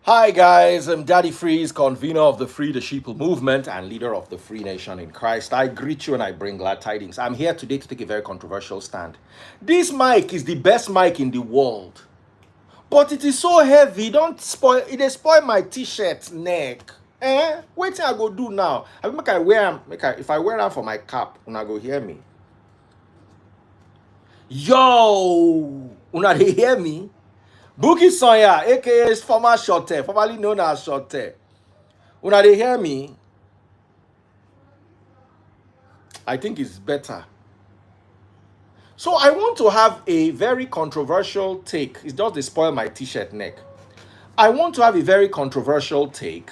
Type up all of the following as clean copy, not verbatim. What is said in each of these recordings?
Hi guys, I'm Daddy Freeze, convener of the Free the Sheeple movement and leader of the Free Nation in Christ. I greet you and I bring glad tidings. I'm here today to take a very controversial stand. This mic is the best mic in the world, but it is so heavy. Don't spoil it. They spoil my t-shirt neck. What I go do now? I make I wear am. If I wear am for my cap, una go hear me. Yo, una dey hear me? Buki Sonya, aka former Shorter, formerly known as Shorter. Una dey hear me? I think it's better. So I want to have a very controversial take. It's just they spoil my t-shirt neck. I want to have a very controversial take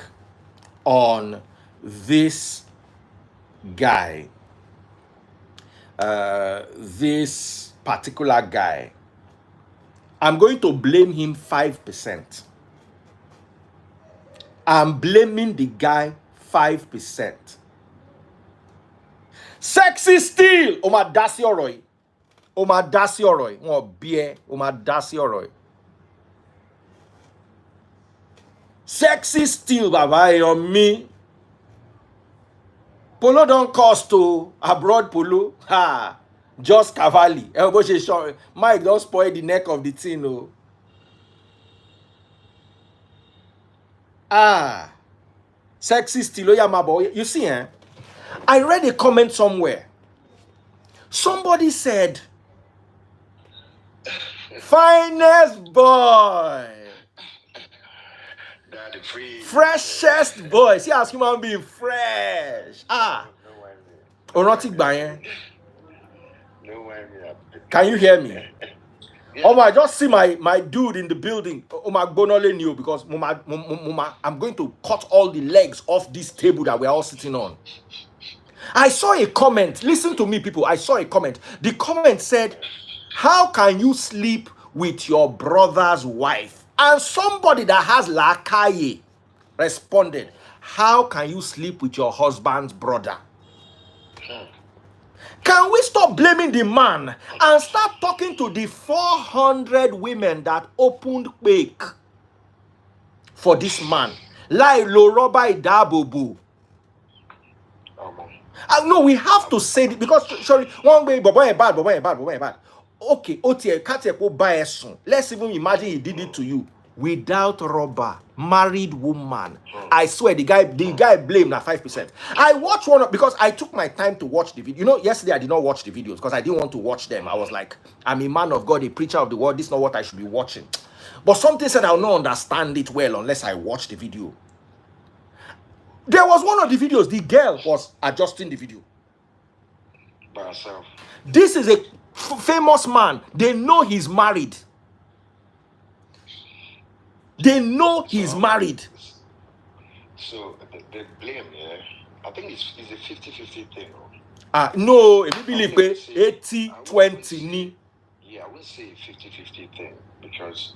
on this guy. This particular guy. I'm going to blame him 5%. I'm blaming the guy 5%. Sexy steel. Oma dasi ọ̀rọ̀. Oma dasi ọ̀rọ̀. Wọ́n bí Oma dasi ọ̀rọ̀. Sexy steel, baba, on me. Polo don't cost to abroad polo. Ha. Just Cavalli. Mike don't spoil the neck of the thing. Oh. Sexy steel. Oh, yeah, my boy. You see, I read a comment somewhere. Somebody said, finest boy. Freshest boy. See how human being fresh. Onotic by. Can you hear me? Oh my, just see my dude in the building. Oh my, bonole new because I'm going to cut all the legs off this table that we're all sitting on. I saw a comment. Listen to me, people. I saw a comment. The comment said, how can you sleep with your brother's wife? And somebody that has lakaye responded, how can you sleep with your husband's brother? Can we stop blaming the man and start talking to the 400 women that opened wake for this man? Like Loroba Idabobu. No, we have to say it because sorry, one way, but bad. Okay, let's even imagine he did it to you without rubber, married woman. I swear the guy blamed at 5%. I watched one because I took my time to watch the video. You know, yesterday I did not watch the videos because I didn't want to watch them. I was like, I'm a man of God, a preacher of the word. This is not what I should be watching. But something said I'll not understand it well unless I watch the video. There was one of the videos, the girl was adjusting the video by herself. This is a famous man. They know he's married. They know he's married. So the blame, yeah, I think it's a 50-50 thing. No, if you believe 80-20 Yeah, I wouldn't say 50-50 thing because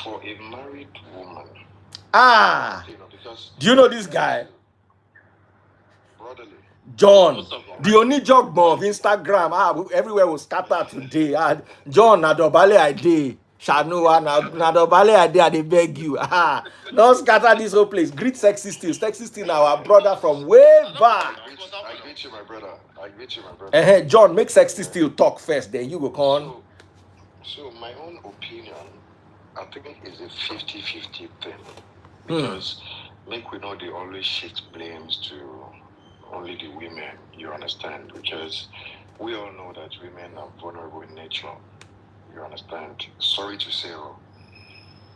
for a married woman. Do you know this guy? Brotherly. John, the only jogbo of Instagram. Everywhere was scattered today. John, Nadobale I did. Shanua, Nadobale I did. They beg you. Don't scatter this whole place. Greet Sexy Steel. Sexy Steel, our brother from way back. I greet you, my brother. John, make Sexy Steel talk first. Then you go on. So my own opinion, I think is a 50-50 thing because make we know they always shift blames to only the women, you understand, because we all know that women are vulnerable in nature, you understand. Sorry to say,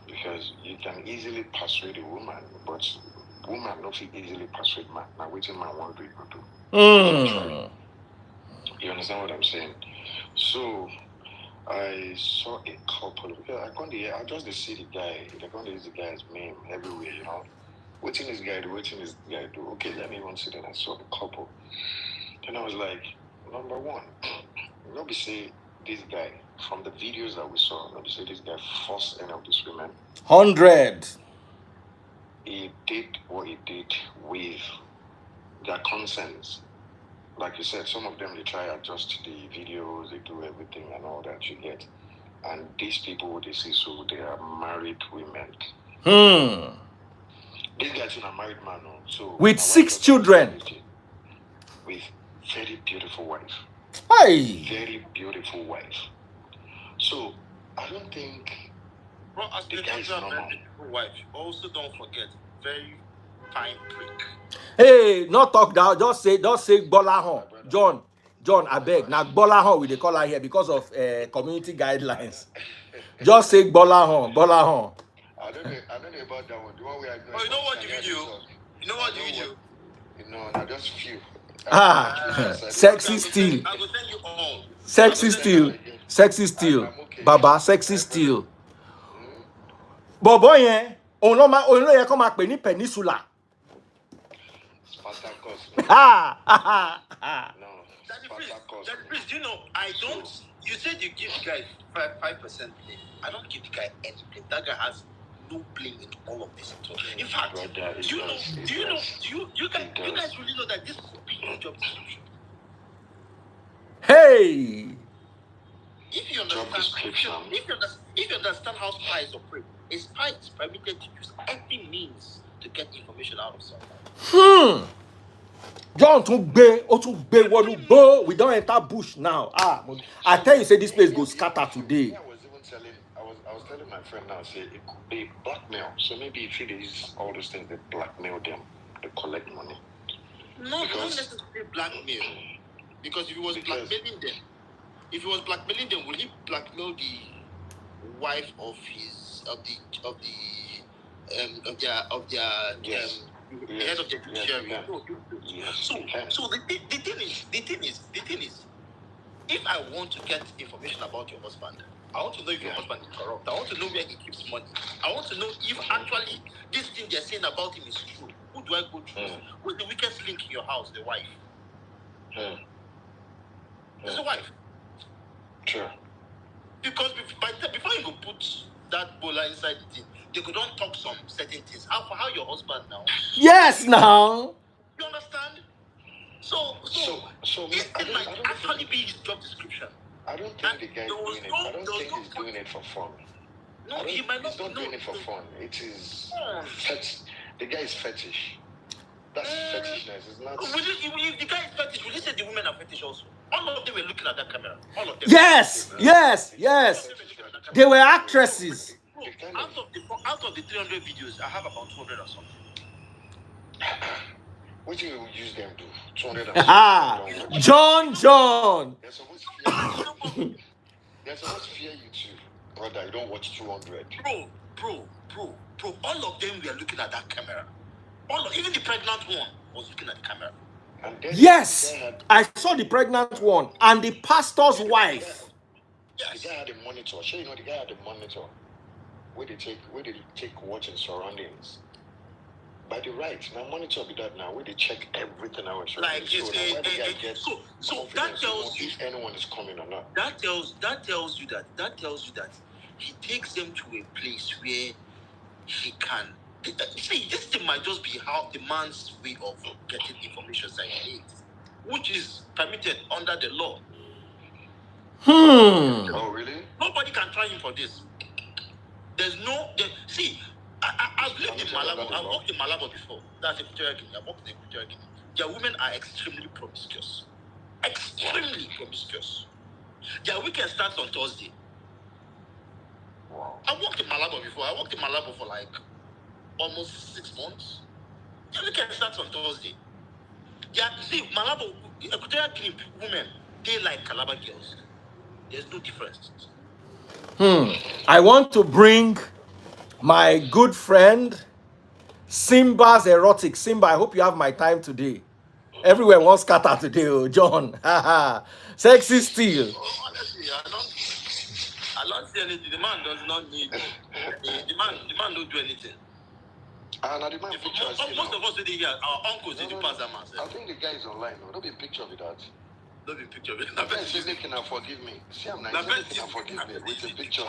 because you can easily persuade a woman, but woman not easily persuade man. Now waiting man want to do. You understand what I'm saying? So I saw a couple because I just see the guy. I can't use the guy's name everywhere, you know. Waiting this guy do. Okay, let me even see that I saw a couple. Then I was like, number one, let me say this guy from the videos that we saw. Let me say this guy forced any of these women. 100. He did what he did with their consents. Like you said, some of them they try to adjust the videos, they do everything and all that you get. And these people they see, so they are married women. This guy's a married man, so With 6 children. With very beautiful wife. Hey. Very beautiful wife. So I don't think the guy's normal. Very beautiful wife. Also, don't forget, very fine prick. Hey, not talk that. Just say Bolahon. John, I beg. Now Bolahon we they call her here because of community guidelines. Just say Bolahon. I don't know about that one. The one where I know. Oh, you know what you video? You know what you video? I just few. Sexy still. I will send you all. Sexy still. Baba, sexy still. Bobo yen, on lo yẹ kó máa pè ní peninsula. No. Daddy Priest, you know, I don't. You said you give the guy 5% blame. I don't give the guy any blame. That guy has no blame in all of this. In fact, you guys really know that this could be your job description. Hey. If you understand how spies operate, a spy is permitted to use every means to get information out of someone. John tún gbé wọnú bo. We don't enter bush now. I tell you, say this place go scatter today. I was telling my friend now, say it could be blackmail. So maybe if it is all those things, they blackmail them, they collect money. No, not necessarily blackmail. Because if he was blackmailing them, will he blackmail the wife of their head of the judiciary? So the thing is, if I want to get information about your husband, I want to know if your husband is corrupt. I want to know where he keeps money. I want to know if actually this thing they're saying about him is true. Who do I go to? Who's the weakest link in your house? The wife. It's the wife. Sure. Because before you go put that bowler inside the thing, they could not talk some certain things. How your husband now? Yes, now. You understand? So this thing might actually be his job description. I don't think the guy doing it. I don't think he's doing it for fun. No, he might not. He's not doing it for fun. It is the guy is fetish. That's fetishness. It's not. If the guy is fetish, will you say the women are fetish also? All of them were looking at that camera. All of them. Yes. They were actresses. Out of the 300 videos, I have about 200 or something. What do you use them to? 200 and John. They're supposed to fear you too, brother. You don't watch 200. Bro. All of them were looking at that camera. Even the pregnant one was looking at the camera. Yes, I saw the pregnant one and the pastor's wife. Yes. The guy had a monitor. Sure, the guy had a monitor. Where they take watching surroundings. By the right, now monitor be that now. Where they check everything out. Like so that tells you if anyone is coming or not. That tells you that he takes them to a place where he can. See, this thing might just be how the man's way of getting information circulates, which is permitted under the law. Oh, really? Nobody can try him for this. See, I've lived in Malabo. I've worked in Malabo before. That's Equitorial Guinea. I've worked in Equitorial Guinea. Their women are extremely promiscuous. Their weekend starts on Thursday. Wow. I worked in Malabo before. I worked in Malabo for like almost 6 months. Their weekend starts on Thursday. Malabo, Equatorial Guinea women, they like Calabar girls. There's no difference. I want to bring my good friend Simba's erotic. Simba, I hope you have my time today. Everywhere wants scatter today, John. Sexy still. Honestly, I don't see anything. The man does not need. The man don't do anything. And the man pictures, most of us today here, our uncles did pass that man. I think the guy is online. Don't be a picture of it out. Don't be a picture of it. The guy says, "Can I forgive me?" See, I'm nice. Can I forgive me with a picture?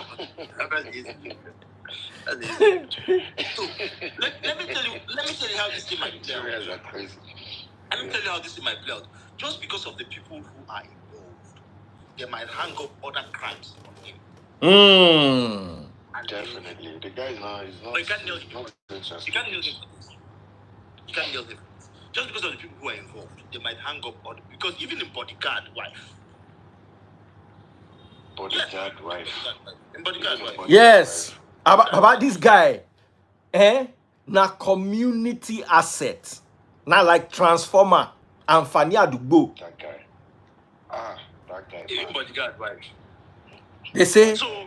So let me tell you how this thing might play out. Are crazy. Let me tell you how this thing might play out. Just because of the people who are involved, they might hang up other crimes on him. Definitely. The guy now is not. But you can't nail him. Not You can't nail him for this. You can't nail him. Just because of the people who are involved, they might hang up on, because even in bodyguard wife. Bodyguard wife. In bodyguard wife. Yes. About this guy. Na community asset. Na like transformer and Fania Dugbo. That guy. That guy. Even bodyguard wife. They say So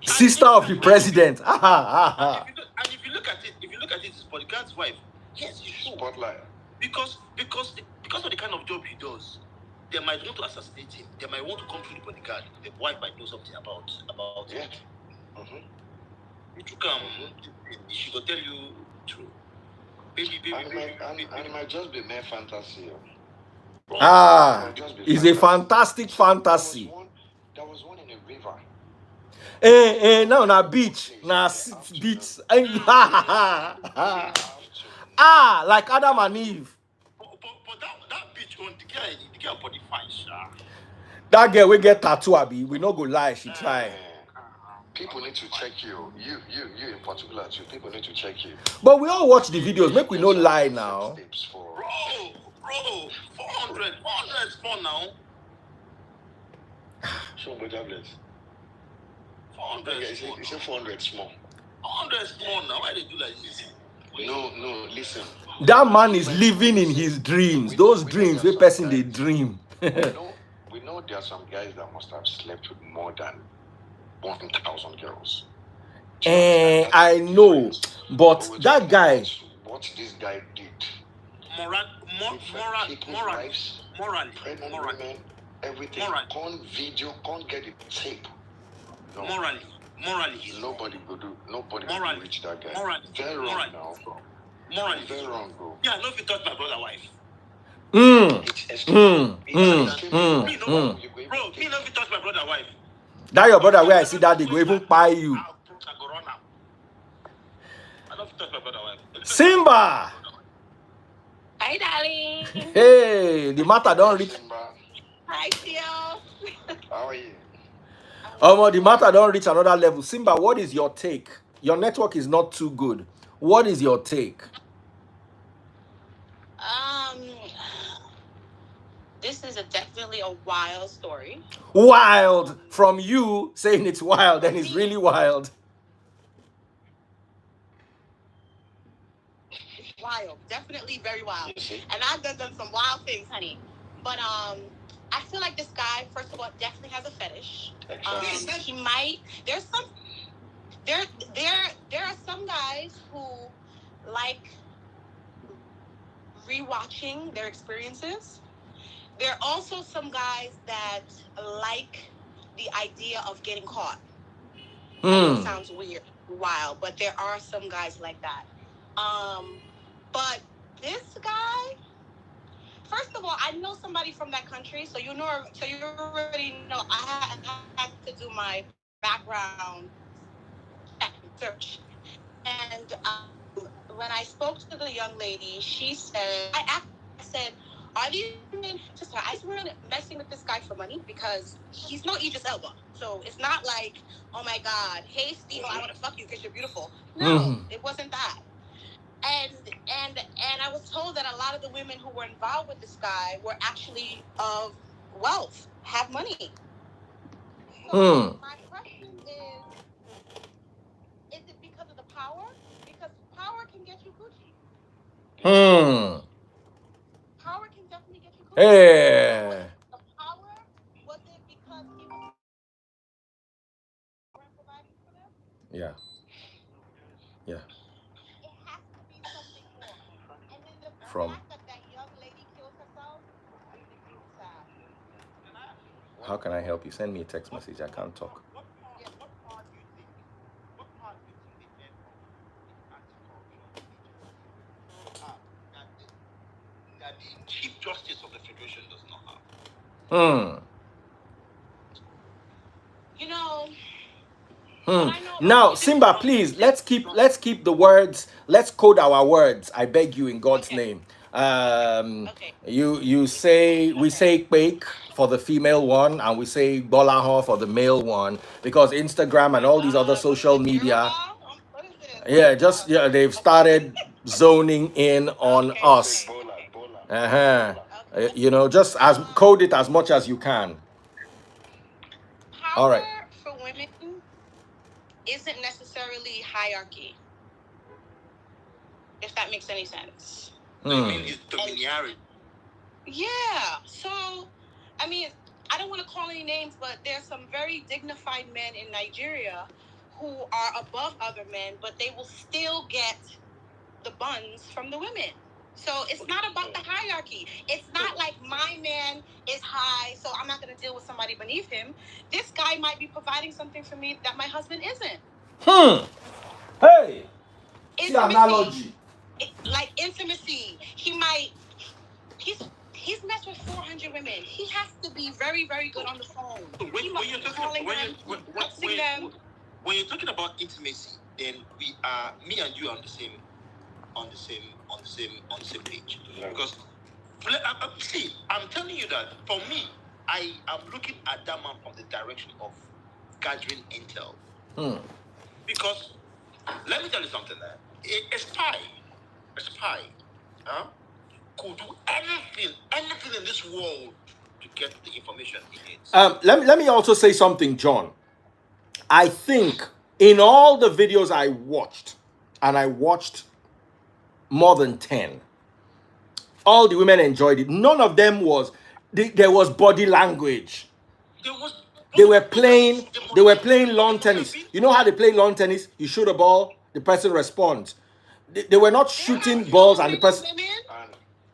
sister of the president. And if you look at it, it's bodyguard's wife. Yes, you should. Spotlight. Because of the kind of job he does, they might want to assassinate him. They might want to come through the bodyguard. The wife might know something about it. You come, she will tell you true. Baby. And it might just be mere fantasy. It's a fantastic fantasy. There was one in a river. Now na beach. Beach. Like Adam and Eve. But that beach one, the girl body fine, sha. That girl will get tattoo, Abi. We not go lie, she try. People need to check you. You in particular too. People need to check you. But we all watch the videos. Make we no lie now. Bro, 400 is fun now. Show me tablets. 400 is small. It's 400 small. 400 is small now. Why they do like this? No, listen. That man is living in his dreams. Those dreams, where person they dream. we know there are some guys that must have slept with more than 1,000 girls. I know, but that guy. What this guy did. Morally. Women, everything. Can't video, can't get it tape. No. Morally. Nobody could do. Nobody Morally. could reach that guy. Morally. Very wrong now. Morally. Very wrong, bro. Yeah, I know if you touch my brother wife. It's extreme. Bro, me know if you touch my brother wife. That your brother where I see that they go even buy you. I know if you touch my brother wife. Simba. Hi, darling. Hey, the matter don't reach. Hi, Theo. How are you? The matter don't reach another level. Simba, what is your take? Your network is not too good. What is your take? This is definitely a wild story. Wild from you saying it's wild, and it's really wild. It's wild, definitely very wild. And I've done some wild things, honey. But I feel like this guy, first of all, definitely has a fetish. He might. There are some guys who like rewatching their experiences. There are also some guys that like the idea of getting caught. I know it sounds weird, wild, but there are some guys like that. But this guy, first of all, I know somebody from that country, so you already know I had to do my background search. And when I spoke to the young lady, she said, I said, are these women just I was really messing with this guy for money? Because he's no Idris Elba. So it's not like, oh my God, hey Steve, I want to fuck you because you're beautiful. No, it wasn't that. And I was told that a lot of the women who were involved with this guy were actually of wealth, have money. So my question is it because of the power? Because power can get you Gucci. Power can definitely get you Gucci. Hey. The power, was it because he was providing for them? Yeah. It has to be something more. And then the fact that young lady killed herself, I think it's sad. How can I help you? Send me a text message. I can't talk. What part do you think the end of anti-corruption that the Chief Justice of the Federation does not have? You know. Now, Simba, please, let's keep the words. Let's code our words. I beg you in God's name. Okay. You say we say Quake for the female one, and we say Bolaho for the male one, because Instagram and all these other What is social it, media, Yoruba? What is this? yeah, just yeah, they've started zoning in on Okay, us. okay, Bola, okay, Bola, Uh-huh. okay. You know, just as code it as much as you can. All right. Power for women isn't necessarily hierarchy, if that makes any sense. So you mean it's dominiary? Yeah. So, I mean, I don't want to call any names, but there's some very dignified men in Nigeria who are above other men, but they will still get the buns from the women. So it's not about the hierarchy. It's not like my man is high, so I'm not going to deal with somebody beneath him. This guy might be providing something for me that my husband isn't. Hey. See Intimacy. analogy. Like intimacy. He's messed with 400 women. He has to be very, very good on the phone. When you're talking about intimacy, then we are me and you are on the same page. Yeah. Because see, I'm telling you that for me, I am looking at that man from the direction of gathering intel. Because let me tell you something. A spy, could do anything in this world to get the information he needs. Let me also say something, John. I think in all the videos I watched, and I watched more than 10, all the women enjoyed it. None of them was there was body language. They were playing lawn tennis. You know how they play lawn tennis? You shoot a ball, the person responds. They were not shooting balls and the person.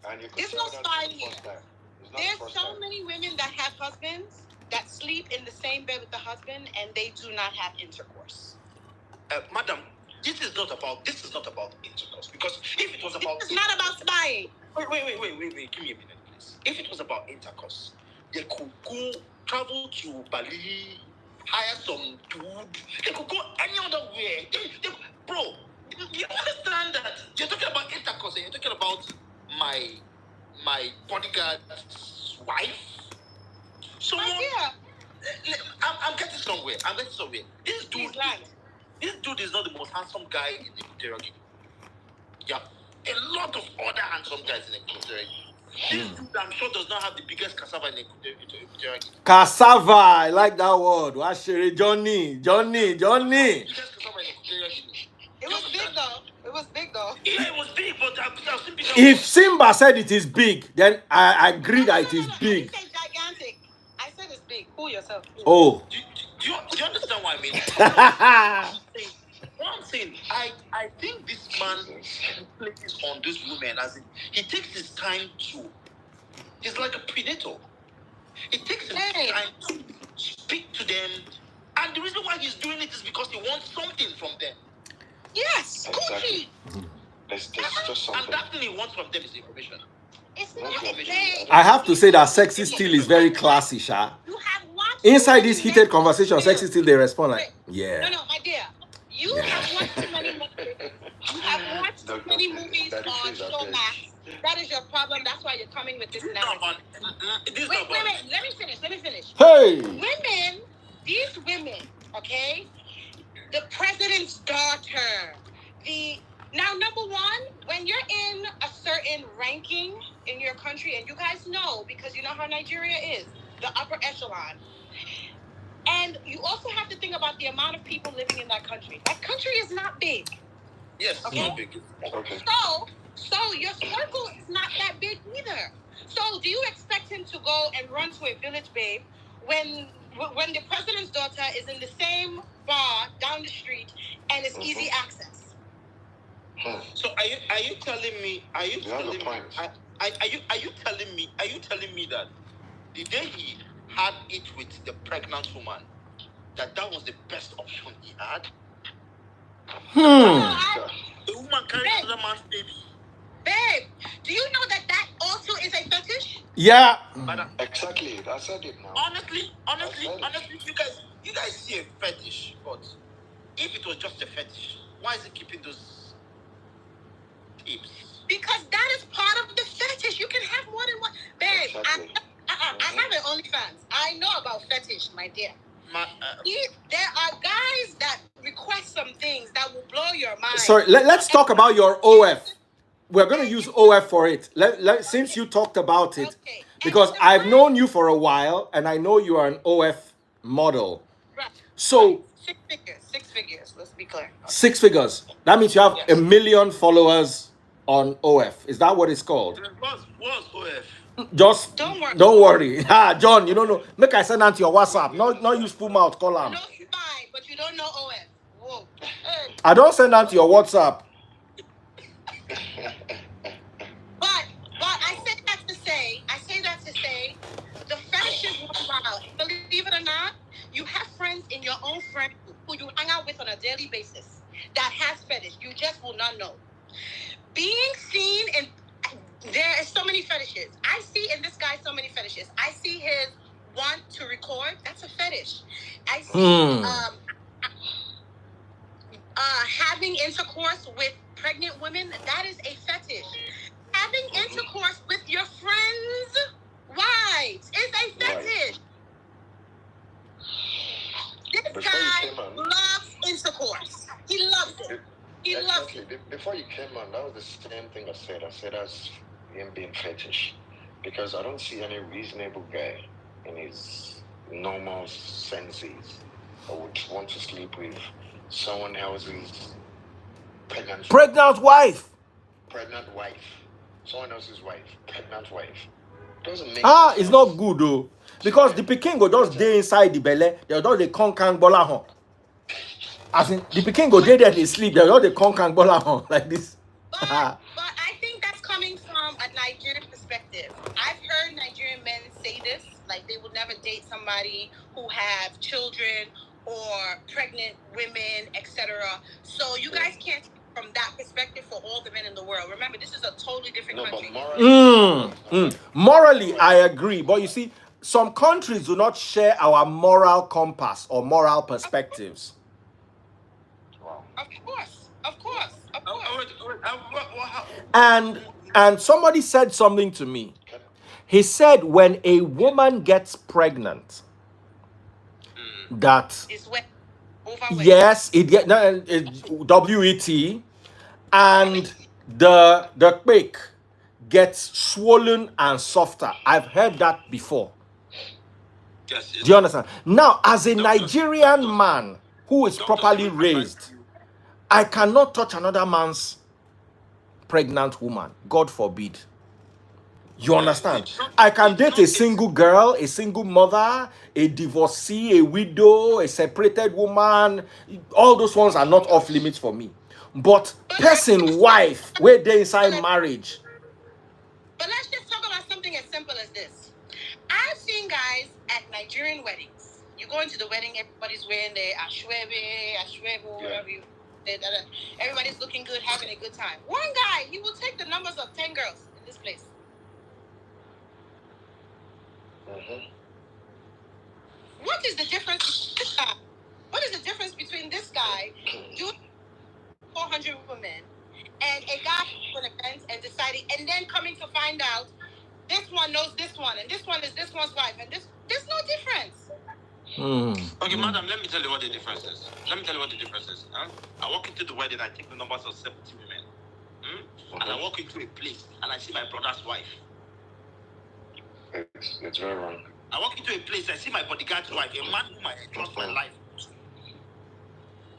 And you could There's tell no that spy it's the here. first time. It's not the There's first so time. many women that have husbands that sleep in the same bed with the husband and they do not have intercourse. Madam, this is not about intercourse, because if it was about It's not about spying. Wait, give me a minute, please. If it was about intercourse, they could go travel to Bali, hire some dude. They could go any other way. Bro, you understand that you're talking about intercourse and you're talking about my bodyguard's wife? So My dear, I'm getting somewhere. This dude is not the most handsome guy in the Equitorial Guinea. Yeah, a lot of other handsome guys in the Equitorial Guinea. This dude, I'm sure, does not have the biggest cassava in the Equitorial Guinea. Cassava, I like that word. Washiri, Johnny. Biggest cassava in the Equatorial Guinea. it was big though. Yeah, it was big, but I've seen bigger If ones. Simba said it is big, then I agree that it is No, big. I didn't say gigantic. I said it's big. Fool yourself. Oh. Do you understand what I mean? What I'm saying, I think this man plays on these women, as in he takes his time to. He's like a predator. He takes his time to speak to them, and the reason why he's doing it is because he wants something from them. Yes, Exactly. coochie. There's just And something. that thing he wants from them is information. It's not Okay. I have to say that Sexy Still is very classy, Sha. You have watched Inside too this many heated men- conversation, Sexy Still, they respond like, No, yeah. my dear. You have watched too many movies. You have watched too many movies on Showmax. That is your problem. That's why you're coming with this narrative. Wait. Let me finish. Hey! Women, these women, okay? The president's daughter. Now, number one, when you're in a certain ranking in your country, and you guys know, because you know how Nigeria is, the upper echelon. And you also have to think about the amount of people living in that country. That country is not big. Yes, Okay. not big. Okay. So your circle is not that big either. So do you expect him to go and run to a village babe when the president's daughter is in the same bar down the street and it's easy access? So are you telling me? Are you You have a telling me? point. Are you telling me that the day he had it with the pregnant woman, that was the best option he had? The woman carried another man's baby. Babe, do you know that also is a fetish? Yeah. Exactly. I said it now. Honestly, you guys see a fetish, but if it was just a fetish, why is he keeping those tips? Because that is part of the fetish. You can have more than one. Babe, Exactly. I have an OnlyFans. I know about fetish, my dear. There are guys that request some things that will blow your mind. Sorry, let's talk about your OF. We're going to use OF for it. Since you talked about it, Okay. because I've known you for a while and I know you are an OF model. Right. So 6 figures. 6 figures. Let's be clear. 6 figures. That means you have Yes. 1 million followers on OF. Is that what it's called? What's OF? Just Don't worry. John, you don't know. Make I send that to your WhatsApp. Not use full mouth. Call him. No spy, but you don't know OF. Whoa. Hey. I don't send that to your WhatsApp. But I say that to say, the fetishes run wild. Believe it or not, you have friends in your own friend who you hang out with on a daily basis that has fetish. You just will not know. Being seen in there is so many fetishes. I see in this guy so many fetishes. I see his want to record. That's a fetish. I see having intercourse with pregnant women. That is a fetish. Having intercourse with your friends' wives is a fetish. This guy loves intercourse. He loves it. He loves it. Before you came on, that was the same thing I said. I said that's him being fetish. Because I don't see any reasonable guy in his normal senses who would want to sleep with someone else's pregnant wife. Someone else's wife. Pregnant wife. Doesn't make It's sense. not good though. Because the pikin go just dey inside the belly, they just dey concan bola hon. As in, the pikin go dey there, they sleep, they just dey concan bola hon like this. But I think that's coming from a Nigerian perspective. I've heard Nigerian men say this, like they would never date somebody who have children or pregnant women, etc. So you guys can't speak from that perspective for all the men in the world. Remember, this is a totally different country. But Morally, I agree. But you see, some countries do not share our moral compass or moral perspectives. wow. Of course. And somebody said something to me. He said when a woman gets pregnant, that It's wet. Overweight. yes, it get WET, and the quick gets swollen and softer. I've heard that before. Yes. Do you understand? Now, as a Nigerian man who is properly raised, I cannot touch another man's pregnant woman. God forbid. You understand? I can date a single girl, a single mother, a divorcee, a widow, a separated woman. All those ones are not off limits for me. But wife, where they inside marriage. But let's just talk about something as simple as this. I've seen guys at Nigerian weddings. You go into the wedding, everybody's wearing their ashwebe, whatever you. Everybody's looking good, having a good time. One guy, he will take the numbers of 10 girls in this place. What is the difference? What is the difference between this guy doing 400 women and a guy on an event and deciding, and then coming to find out this one knows this one, and this one is this one's wife, and there's no difference. Okay, madam, let me tell you what the difference is. I walk into the wedding, I take the numbers of 70 women. And I walk into a place and I see my brother's wife. It's very wrong. I walk into a place, I see my bodyguard's wife, a man whom I trust my life.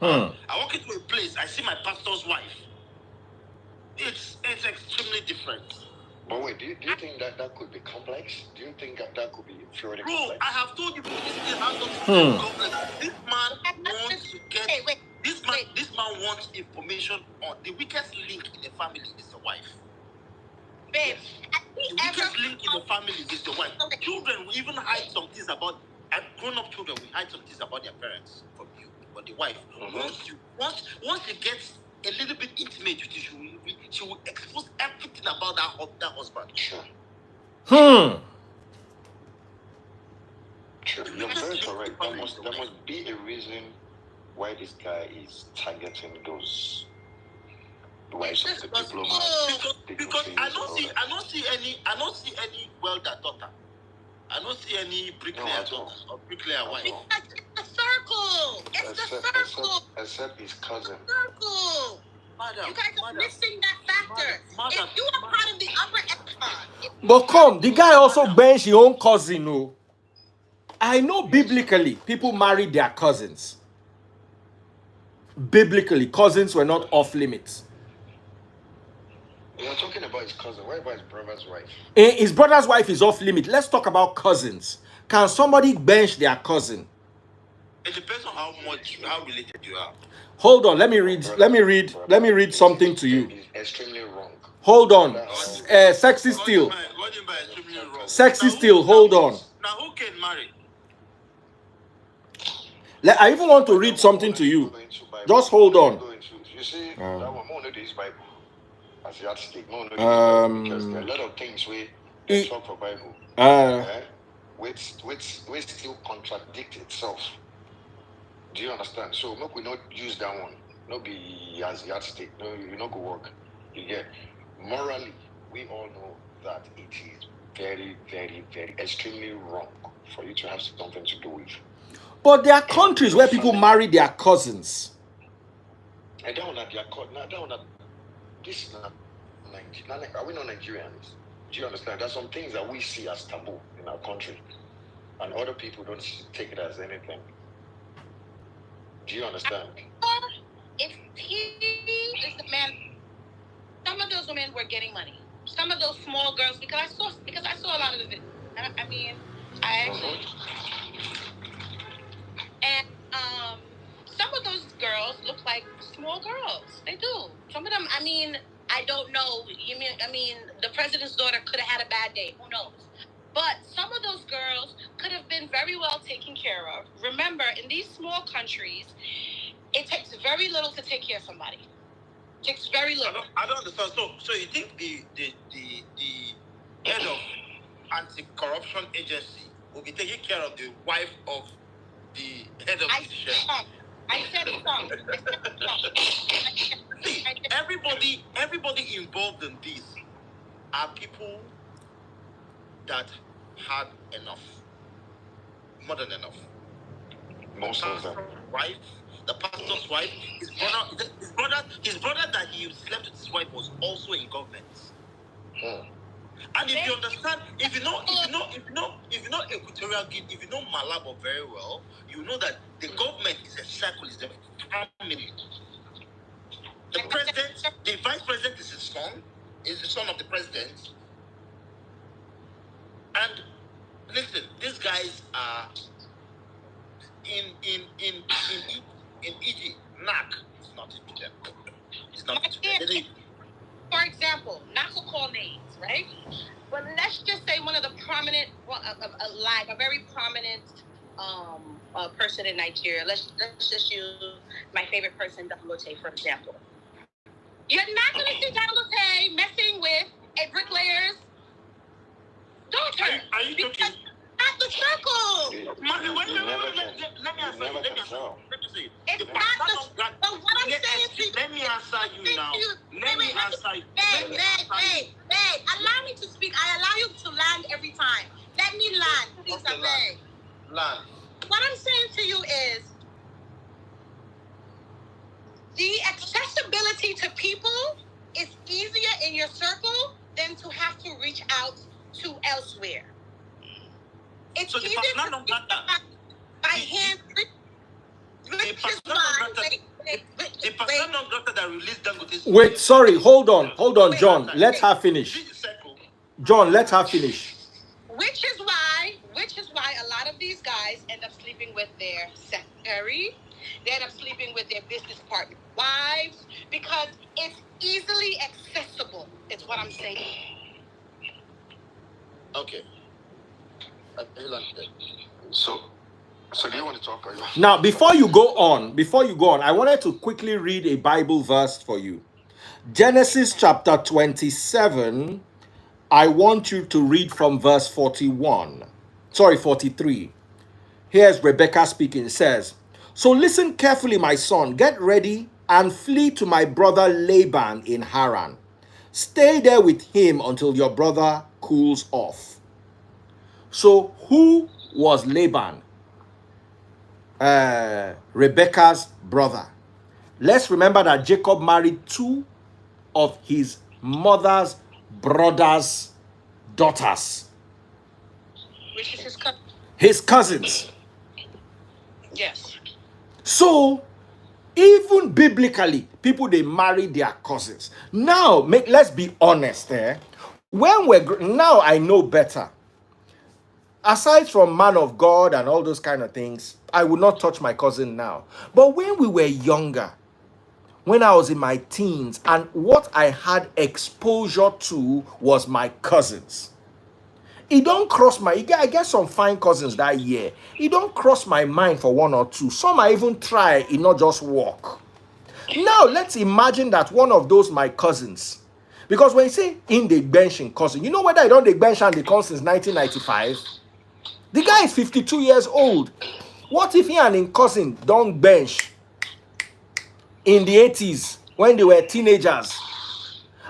I walk into a place, I see my pastor's wife. It's extremely different. But wait, do you think that could be complex? Do you think that could be purely Bro, complex? I have told you, this thing has not been complex. This man wants to get. This man wants information on the weakest link in the family is the wife. Babe, The weakest link in the family is the wife. Children will even hide some things about. Grown-up children will hide some things about their parents from you, but the wife, once she gets a little bit intimate with you, she will expose everything about that husband. Sure. You're very correct. There must be a reason why this guy is targeting those the wives of the diplomats, because I don't see any welder daughter. I don't see any bricklayer daughter or bricklayer wife. It's the circle. It's the circle. Except his cousin. Circle. Madam, You guys are missing that factor. If you are part of the upper echelon. But come, the guy also bench his own cousin. No, I know biblically people married their cousins. Biblically, cousins were not off limits. We are talking about his cousin. What about his brother's wife? His brother's wife is off limit. Let's talk about cousins. Can somebody bench their cousin? It depends on how related you are. Hold on, let me read something to you. It's extremely wrong. Hold on. Sexy still. Sexy still, hold on. Now who can marry? I even want to read something to you. Just hold on. You see, that one more is Bible. As you have to take more because there are a lot of things we talk for Bible. Which still contradict itself. Do you understand? So look, we not use that one. Not be as you have to take. No, you not go work. You get morally, we all know that it is very, very, very extremely wrong for you to have something to do with. But there are countries where people marry their cousins. I don't know their this is not Nigeria. Are we not Nigerians? Do you understand? There's some things that we see as taboo in our country, and other people don't take it as anything. Do you understand? If he is the man, some of those women were getting money. Some of those small girls, because I saw a lot of the videos. I mean, I actually, and some of those girls look like small girls. They do. Some of them, I mean, I don't know. I mean, the president's daughter could have had a bad day. Who knows? But some of those girls could have been very well taken care of. Remember, in these small countries, it takes very little to take care of somebody. It takes very little. I don't understand. So you think the head of anti-corruption agency will be taking care of the wife of the head of the sheriff? I said some. See, everybody involved in this are people that had enough, more than enough. Most of them. The pastor's wife, his brother that he slept with his wife was also in government. And if you understand, if you know Equitorial Guinea, if you know Malabo very well, you know that the government is a circle, is the family. The president, the vice president is his son, is the son of the president. And listen, these guys are in Egypt. Nak is not into them. It's not into them. For example, not to call names, right? But let's just say one of the prominent, a very prominent person in Nigeria. Let's just use my favorite person, Dangote, for example. You're not going to see Dangote messing with a bricklayer's daughter. Are you joking? At the circle. Let me answer you. It's not the. But what I'm saying to you. Let me answer you now. Let me answer you. Hey, allow me to speak. I allow you to land every time. Let me land, please, I beg. Land. What I'm saying to you is the accessibility to people is easier in your circle than to have to reach out to elsewhere. It's easier to by hand. Wait, sorry, hold on, John. Let her finish. John, let her finish. Which is why a lot of these guys end up sleeping with their secretary. They end up sleeping with their business partner wives because it's easily accessible. It's what I'm saying. Okay. So do you want to talk? Now, before you go on, I wanted to quickly read a Bible verse for you. Genesis chapter 27. I want you to read from verse 43. Here's Rebecca speaking. It says, "So listen carefully, my son. Get ready and flee to my brother Laban in Haran. Stay there with him until your brother cools off. So who was Laban? Rebekah's brother. Let's remember that Jacob married two of his mother's brother's daughters. Which is his cousin. His cousins. Yes. So, even biblically, people, they marry their cousins. Now, let's be honest. Now I know better. Aside from man of God and all those kind of things, I would not touch my cousin now. But when we were younger, when I was in my teens, and what I had exposure to was my cousins. It don't cross I get some fine cousins that year. It don't cross my mind for one or two. Some I even try, it not just work. Now, let's imagine that one of those my cousins, because when you say in the benching cousin, you know whether I don't the bench and they come since 1995? The guy is 52 years old. What if he and his cousin don't bench in the 80s when they were teenagers,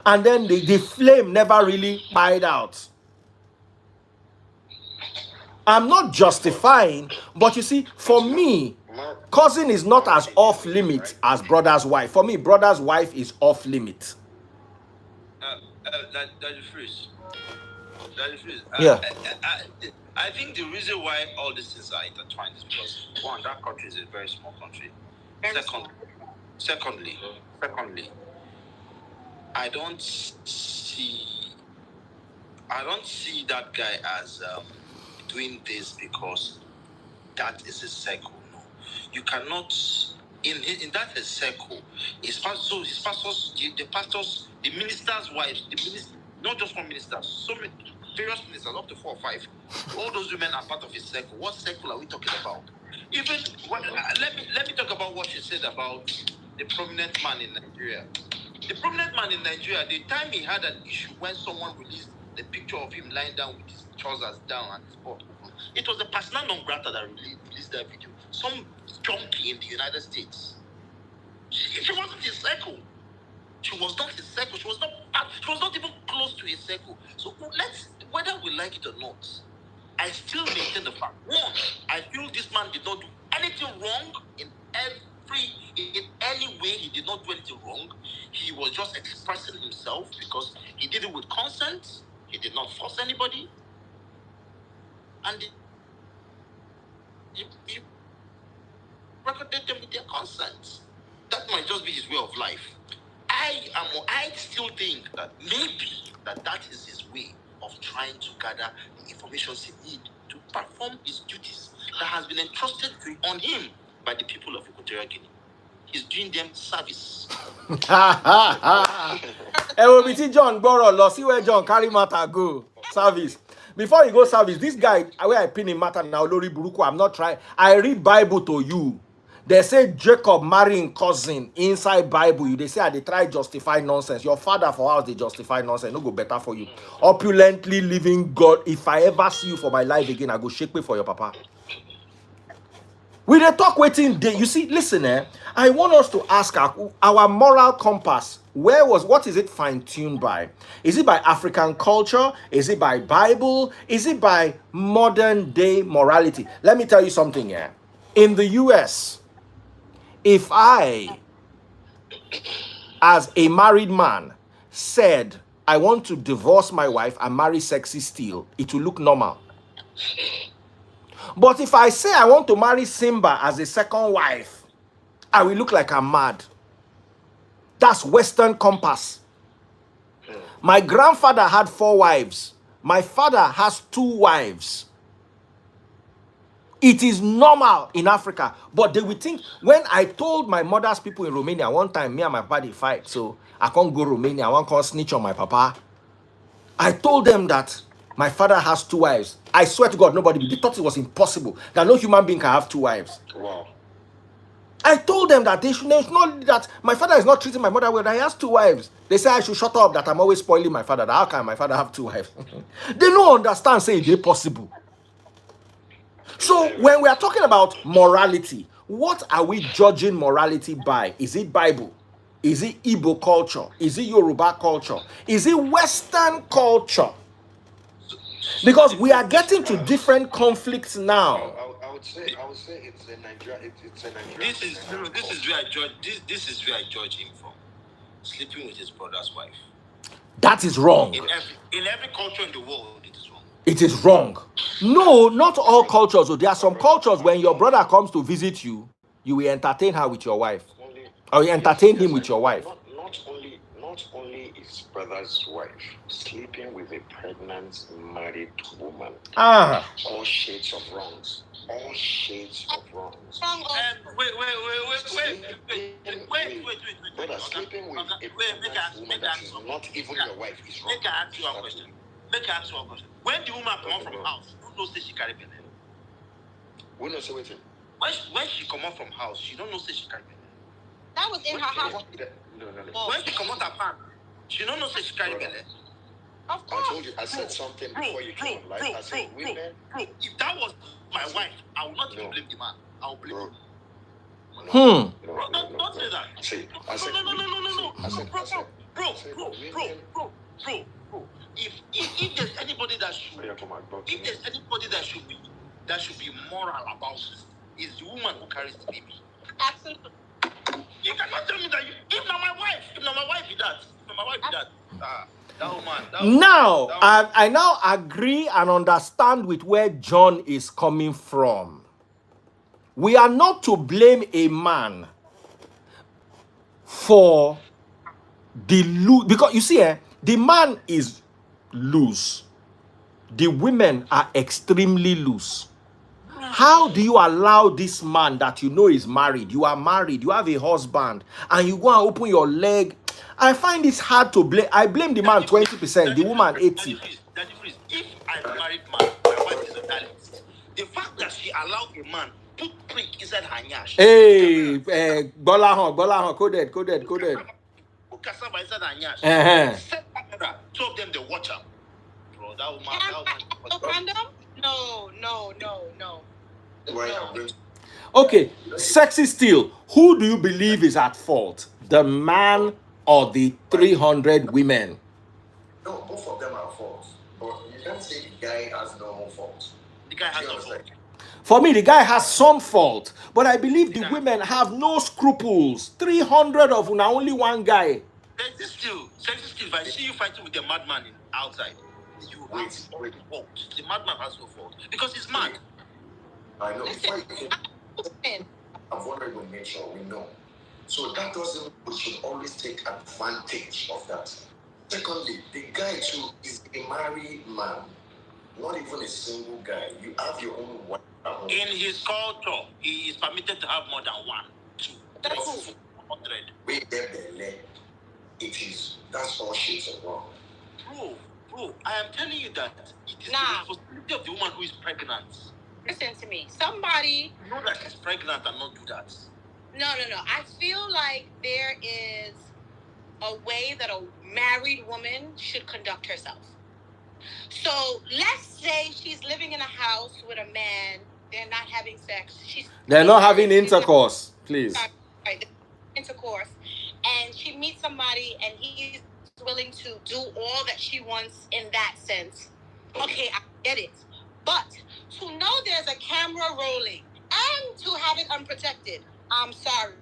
and then the flame never really died out? I'm not justifying, but you see, for me, cousin is not as off limit as brother's wife. For me, brother's wife is off limit. That is first. That is first. Yeah. I think the reason why all these things are intertwined is because, one, that country is a very small country. Secondly, I don't see that guy as doing this because that is a circle. No, you cannot in that a circle. His pastors, the ministers' wives, not just one minister, so many various ministers, up to 4 or 5. All those women are part of his circle. What circle are we talking about? Even let me talk about what she said about the prominent man in Nigeria. The prominent man in Nigeria, the time he had an issue when someone released the picture of him lying down with his trousers down and his butt open, it was the persona non grata that released that video. Some junkie in the United States. She wasn't his circle. She was not his circle. She was not even close to his circle. So whether we like it or not, I still maintain the fact. One, I feel this man did not do anything wrong in any way. He did not do anything wrong. He was just expressing himself because he did it with consent. He did not force anybody. And he recorded them with their consent. That might just be his way of life. I still think that maybe that is his way of trying to gather the information he needs to perform his duties that has been entrusted on him by the people of Equitorial Guinea. He's doing them service. John Boro, lost. See where John carry matter go. Service. Before you go service, this guy, where I pin him matter now, Lori Buruku, I'm not trying. I read Bible to you. They say Jacob marrying cousin inside Bible. They say they try justify nonsense. Your father for house they justify nonsense. No go better for you. Opulently living God. If I ever see you for my life again, I go shake me for your papa. We dey talk waiting day. You see, listen, I want us to ask our moral compass. What is it fine-tuned by? Is it by African culture? Is it by Bible? Is it by modern day morality? Let me tell you something here. In the US, if I, as a married man, said I want to divorce my wife and marry Sexy Steel, it will look normal. But if I say I want to marry Simba as a second wife, I will look like I'm mad. That's Western compass. My grandfather had 4 wives. My father has 2 wives. It is normal in Africa. But they will think, when I told my mother's people in Romania, one time, me and my papa, they fight. So I can't go Romania. I can't snitch on my papa. I told them that my father has 2 wives. I swear to God, they thought it was impossible. That no human being can have 2 wives. Wow. I told them that they should know that my father is not treating my mother well, that he has 2 wives. They say I should shut up, that I'm always spoiling my father. That how can my father have 2 wives? They don't understand, say it's possible. So when we are talking about morality, What are we judging morality by? Is it Bible? Is it Igbo culture? Is it Yoruba culture? Is it Western culture? Because we are getting to different conflicts now. I would say it's a Nigeria. It's a Nigeria. This is where I judge. This is where I judge him from. Sleeping with his brother's wife. That is wrong. In every culture in the world, it is wrong. It is wrong. No, not all cultures. So there are some cultures when your brother comes to visit you, you will entertain her with your wife, or you entertain him with your wife. Not only his brother's wife, sleeping with a pregnant married woman. All shades of wrongs. All shades of wrongs. Wait. Brother, sleeping with a pregnant woman that is not even your wife is wrong. Make her ask you a question. When the woman come out from house, you don't know say she carry belle. We don't say anything. When she come out from house, she don't know say she carry belle. That was in her house. No. When she come out her pants, she don't know say she carry belle. Of course. I told you, I said something before you came. Like I said, women. If that was my wife, I would not even blame the man. I would blame him. Don't say that. See, I said, no. I said, Bro. If there's anybody that should be moral about this, is the woman who carries the baby. Absolutely. You cannot tell me that if not my wife be that. That woman. Now, I now agree and understand with where John is coming from. We are not to blame a man for the loose, because you see, the man is loose. The women are extremely loose. How do you allow this man that you know is married? You are married, you have a husband, and you go and open your leg. I find it hard to blame. I blame the man 20%, the woman 80%. If I'm a married man, my wife is a talent. The fact that she allowed a man put prick inside her nyash. Hey, Bolahan, coded. Put cassava inside her nyash. Set camera, two of them they watch her. Bro, that woman. Condom? No. Okay, sexy still. Who do you believe is at fault? The man or the 300 women? No, both of them are at fault. But you can't say the guy has no fault. The guy has no fault. For me, the guy has some fault, but I believe the women have no scruples. 300 of now only one guy. Sexy still. If I see you fighting with a madman outside, you have no fault. The madman has no fault because he's mad. I know. I'm vulnerable in nature, we know. So that doesn't, we should always take advantage of that. Secondly, the guy too is a married man, not even a single guy. You have your own wife. In his culture, he is permitted to have more than 1, 2, 3, 400. That's all shades of wrong. Bro, I am telling you that it is the responsibility of the woman who is pregnant. Listen to me. Somebody know that she's pregnant and not do that. No. I feel like there is a way that a married woman should conduct herself. So let's say she's living in a house with a man. They're not having sex. They're not having intercourse, please. Right, intercourse. And she meets somebody and he's willing to do all that she wants in that sense. Okay, I get it. But to know there's a camera rolling and to have it unprotected, I'm sorry.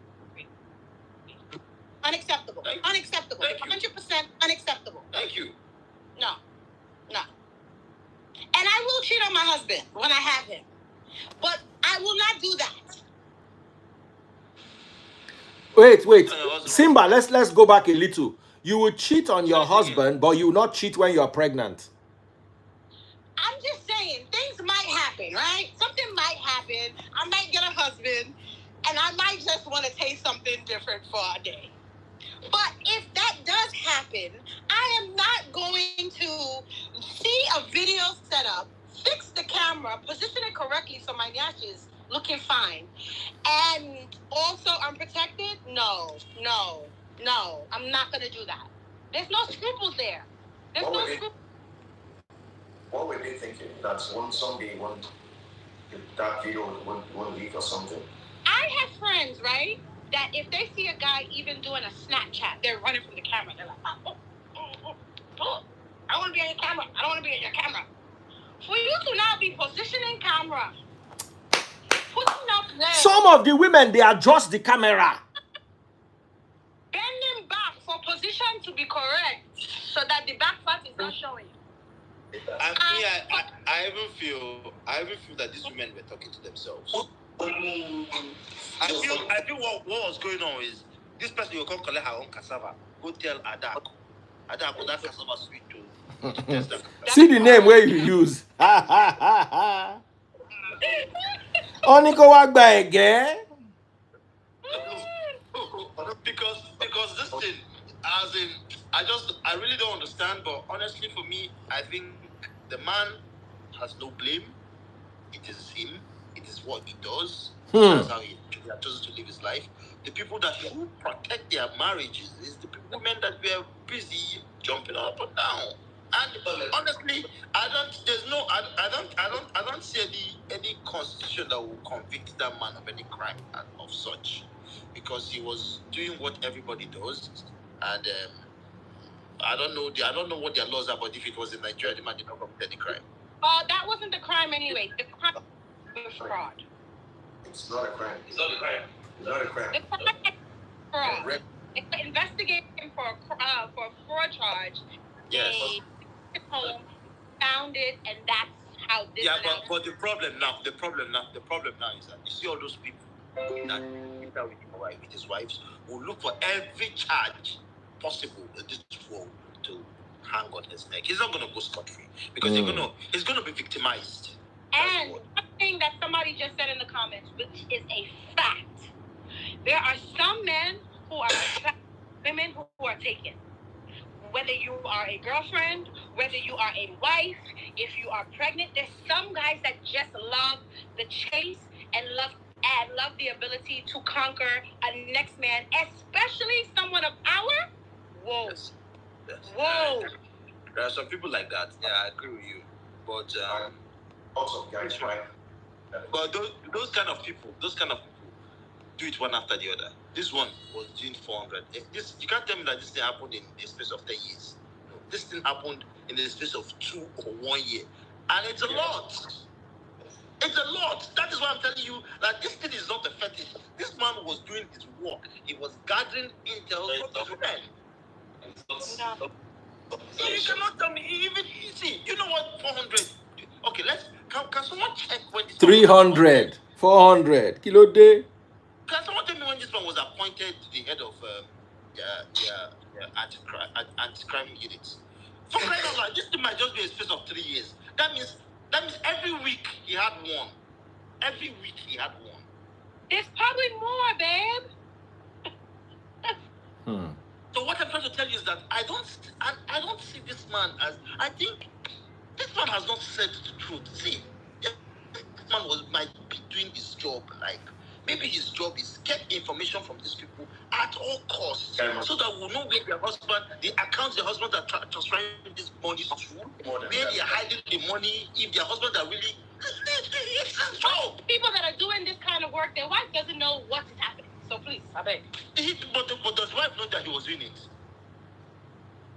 Unacceptable. Unacceptable. 100% unacceptable. Thank you. No. And I will cheat on my husband when I have him. But I will not do that. Wait. Simba, let's go back a little. You will cheat on your husband, but you will not cheat when you're pregnant. I'm just saying, things might happen, right? Something might happen. I might get a husband, and I might just want to taste something different for a day. But if that does happen, I am not going to see a video set up, fix the camera, position it correctly so my nyash is looking fine, and also unprotected? No. I'm not going to do that. There's no scruples there. What were they thinking? That someday that video won't leak or something? I I have friends, right, that if they see a guy even doing a Snapchat, they're running from the camera. They're like, I want to be on your camera. I don't want to be on your camera. For you to now be positioning camera, putting up legs, Some of the women, they adjust the camera. bending back for position to be correct so that the back part is not showing. I even feel that these women were talking to themselves. I feel what was going on is this person will come collect her own cassava. Go tell Ada that cassava sweet too. See the name where you use. Oniko wagba again. Because this thing, as in, I really don't understand. But honestly, for me, I think the man has no blame. It is him. It is what he does. That's how he has chosen to live his life. The people that should protect their marriages is the women that were busy jumping up and down. And honestly, I don't see any constitution that will convict that man of any crime of such, because he was doing what everybody does, and I don't know what their laws are, but if it was in Nigeria, the man did not commit any crime. That wasn't the crime anyway. The crime was fraud. It's not a crime. The crime was fraud. They investigated him for a fraud charge. Yes. They took him home, found it, and that's how this. Yeah, but the problem now is that you see all those people that with his wives will look for every charge possible in this world to hang on his neck. He's not going to go scot-free because he's going to be victimized. And one thing that somebody just said in the comments, which is a fact, there are some men who are women who are taken. Whether you are a girlfriend, whether you are a wife, if you are pregnant, there's some guys that just love the chase and love the ability to conquer a next man, especially someone of our. Whoa. Yes. Whoa. There are some people like that. Yeah, I agree with you. But Also, guys, right? but those kind of people do it one after the other. This one was doing 400. You can't tell me that this thing happened in the space of 10 years. No, this thing happened in the space of 2 or 1 year, and it's a lot. It's a lot. That is why I'm telling you that this thing is not a fetish. This man was doing his work. He was gathering intel from the women. No. So you cannot tell me even easy. You know what? 400. Okay, can someone check when this 300, 400, kilo day. Can someone tell me when this man was appointed to the head of anti-crime units? For crying out loud, this thing might just be a space of 3 years. That means every week he had one. Every week he had one. There's probably more, babe. So what I'm trying to tell you is that I don't see this man as, I think this man has not said the truth. See, this man might be doing his job, like maybe his job is get information from these people at all costs, so that we'll know where their husband, the accounts their husband are transferring this money to, where they are hiding the money, if their husband are really. It's his job. People that are doing this kind of work, their wife doesn't know what is happening. So please, I beg. But does wife know that he was doing it?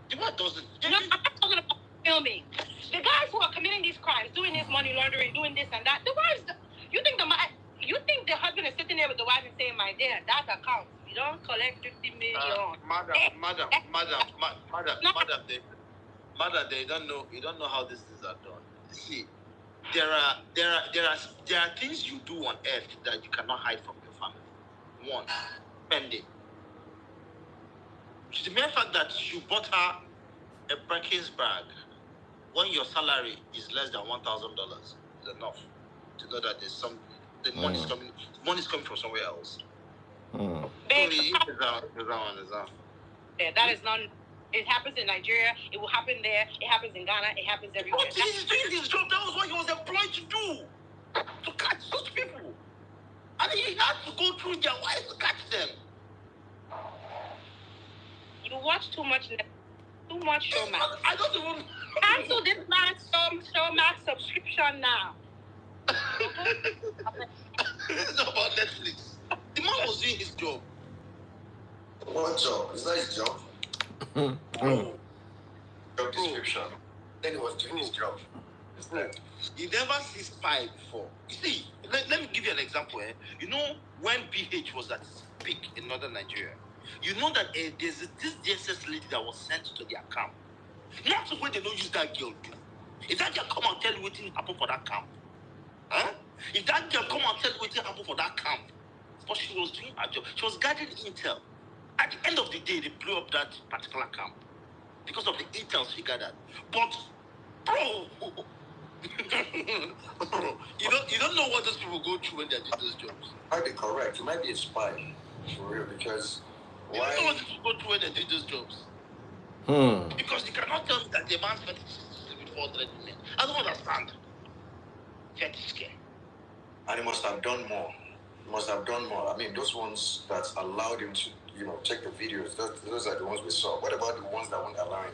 The wife doesn't. No, I'm not talking about filming. The guys who are committing these crimes, doing this money laundering, doing this and that, the wives. You think the husband is sitting there with the wife and saying, "My dear, that account, you don't collect 50 million." Madam, they don't know. You don't know how these things are done. You see, there are things you do on earth that you cannot hide from your family. One, spending. The mere fact that you bought her a Birkin's bag when your salary is less than $1,000 is enough to know that there's the money's coming from somewhere else. Babe, that is not. It happens in Nigeria. It will happen there. It happens in Ghana. It happens everywhere. But he's doing his job. That was what he was employed to do, to catch such people. And he had to go through their wives to catch them. You watch too much Showmax. I don't even. Cancel this man's Showmax subscription now. It's about Netflix. What job? Is that his job? Job description. Then he was doing his job. You never see spy before. You see, let me give you an example. You know, when BH was at its peak in northern Nigeria, you know that there's this DSS lady that was sent to their camp. Not the way they don't use that girl do. If that girl come and tell you what happened for that camp, huh? If that girl come and tell you what happened for that camp, but she was doing her job. She was guarding intel. At the end of the day, they blew up that particular camp because of the intel she gathered. But, bro, you don't know what those people go through when they're doing those jobs. Might be correct. You might be a spy for real because You don't know what those people go through when they're doing those jobs. Because you cannot tell me that the man's fetish is with 400 women. I don't understand. Fetish care. And he must have done more. He must have done more. I mean, those ones that allowed him to, check the videos, those are the ones we saw. What about the ones that won't allow him?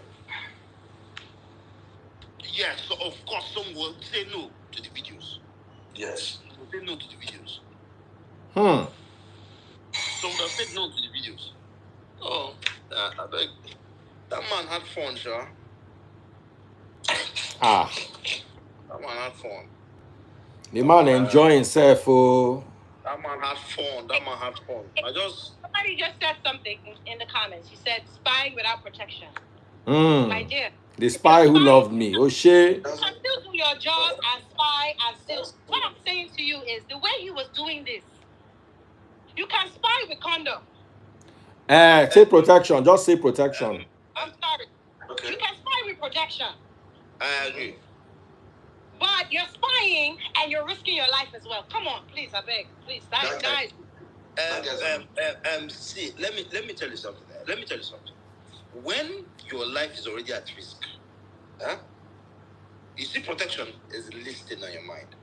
Yes, so of course some will say no to the videos. Yes. They will say no to the videos. Some will say no to the videos. Oh, I beg. That man had fun, sure. That man had fun. The man enjoy himself, oh. That man had fun. Somebody just said something in the comments. He said, spying without protection. My dear. The spy who loved me. Oh, shit. You can still do your job and spy and still. What I'm saying to you is the way he was doing this, you can spy with condom. Say protection. Just say protection. I'm sorry. Okay. You can spy with protection. I agree. But you're spying and you're risking your life as well. Come on, please, I beg. Please, guys. See, let me tell you something. When your life is already at risk, you see, protection is listed on your mind.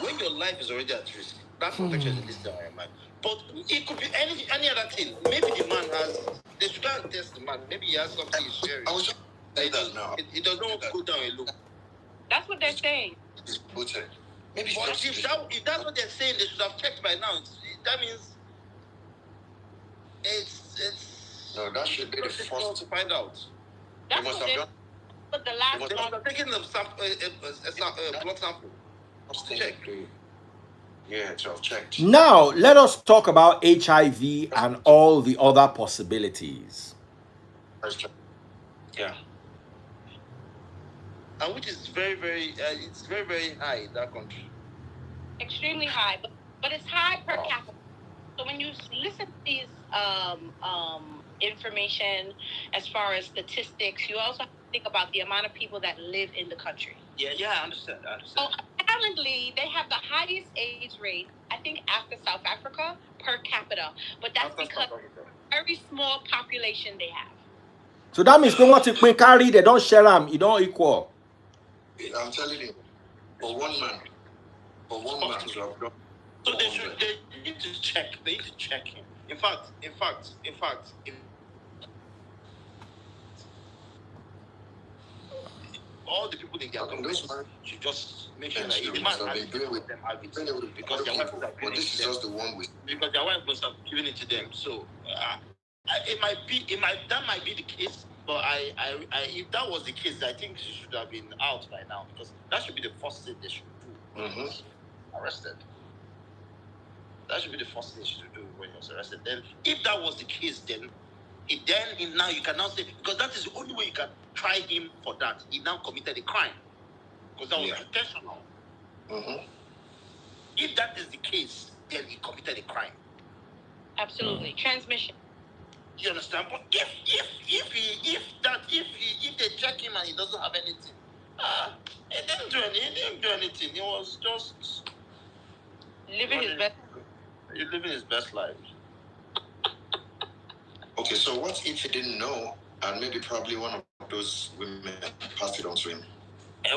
When your life is already at risk, that protection is listed on your mind. But it could be any other thing. Maybe the man has. They should not test the man. Maybe he has something he's sharing. I was just saying that now. It does not go down alone. That's what they're saying. It's butchered. Maybe But if that's what they're saying, they should have checked by now. That means it's. No, that should be the first to find out. That's must what have done. But the last They must have taken the blood sample. Check. Yeah, to have checked. Now, let us talk about HIV and all the other possibilities. Yeah. And which is very, very, it's very, very high in that country. extremely high, but it's high per capita. So when you listen to these information as far as statistics, you also have to think about the amount of people that live in the country. Yeah, I understand. So apparently they have the highest AIDS rate, I think, after South Africa per capita, but that's because very small population they have. So that means no what you carry, they don't share them, you don't equal. I'm telling you, for one man to have done. So they need to check. They need to check him. In fact, all the people in their company should just make sure that the man has them have it, because their wife but this is just the one with, because their wife must have given it to them. So that might be the case. But if that was the case, I think she should have been out by now, because that should be the first thing they should do. Arrested. That should be the first thing she should do when he was arrested. Then, if that was the case, then now you can now say, because that is the only way you can try him for that. He now committed a crime, because that was intentional. If that is the case, then he committed a crime. Absolutely, transmission. You understand? But if they check him and he doesn't have anything, he didn't do anything. He was just living his best. He's living his best life. Okay, so what if he didn't know, and maybe probably one of those women passed it on to him?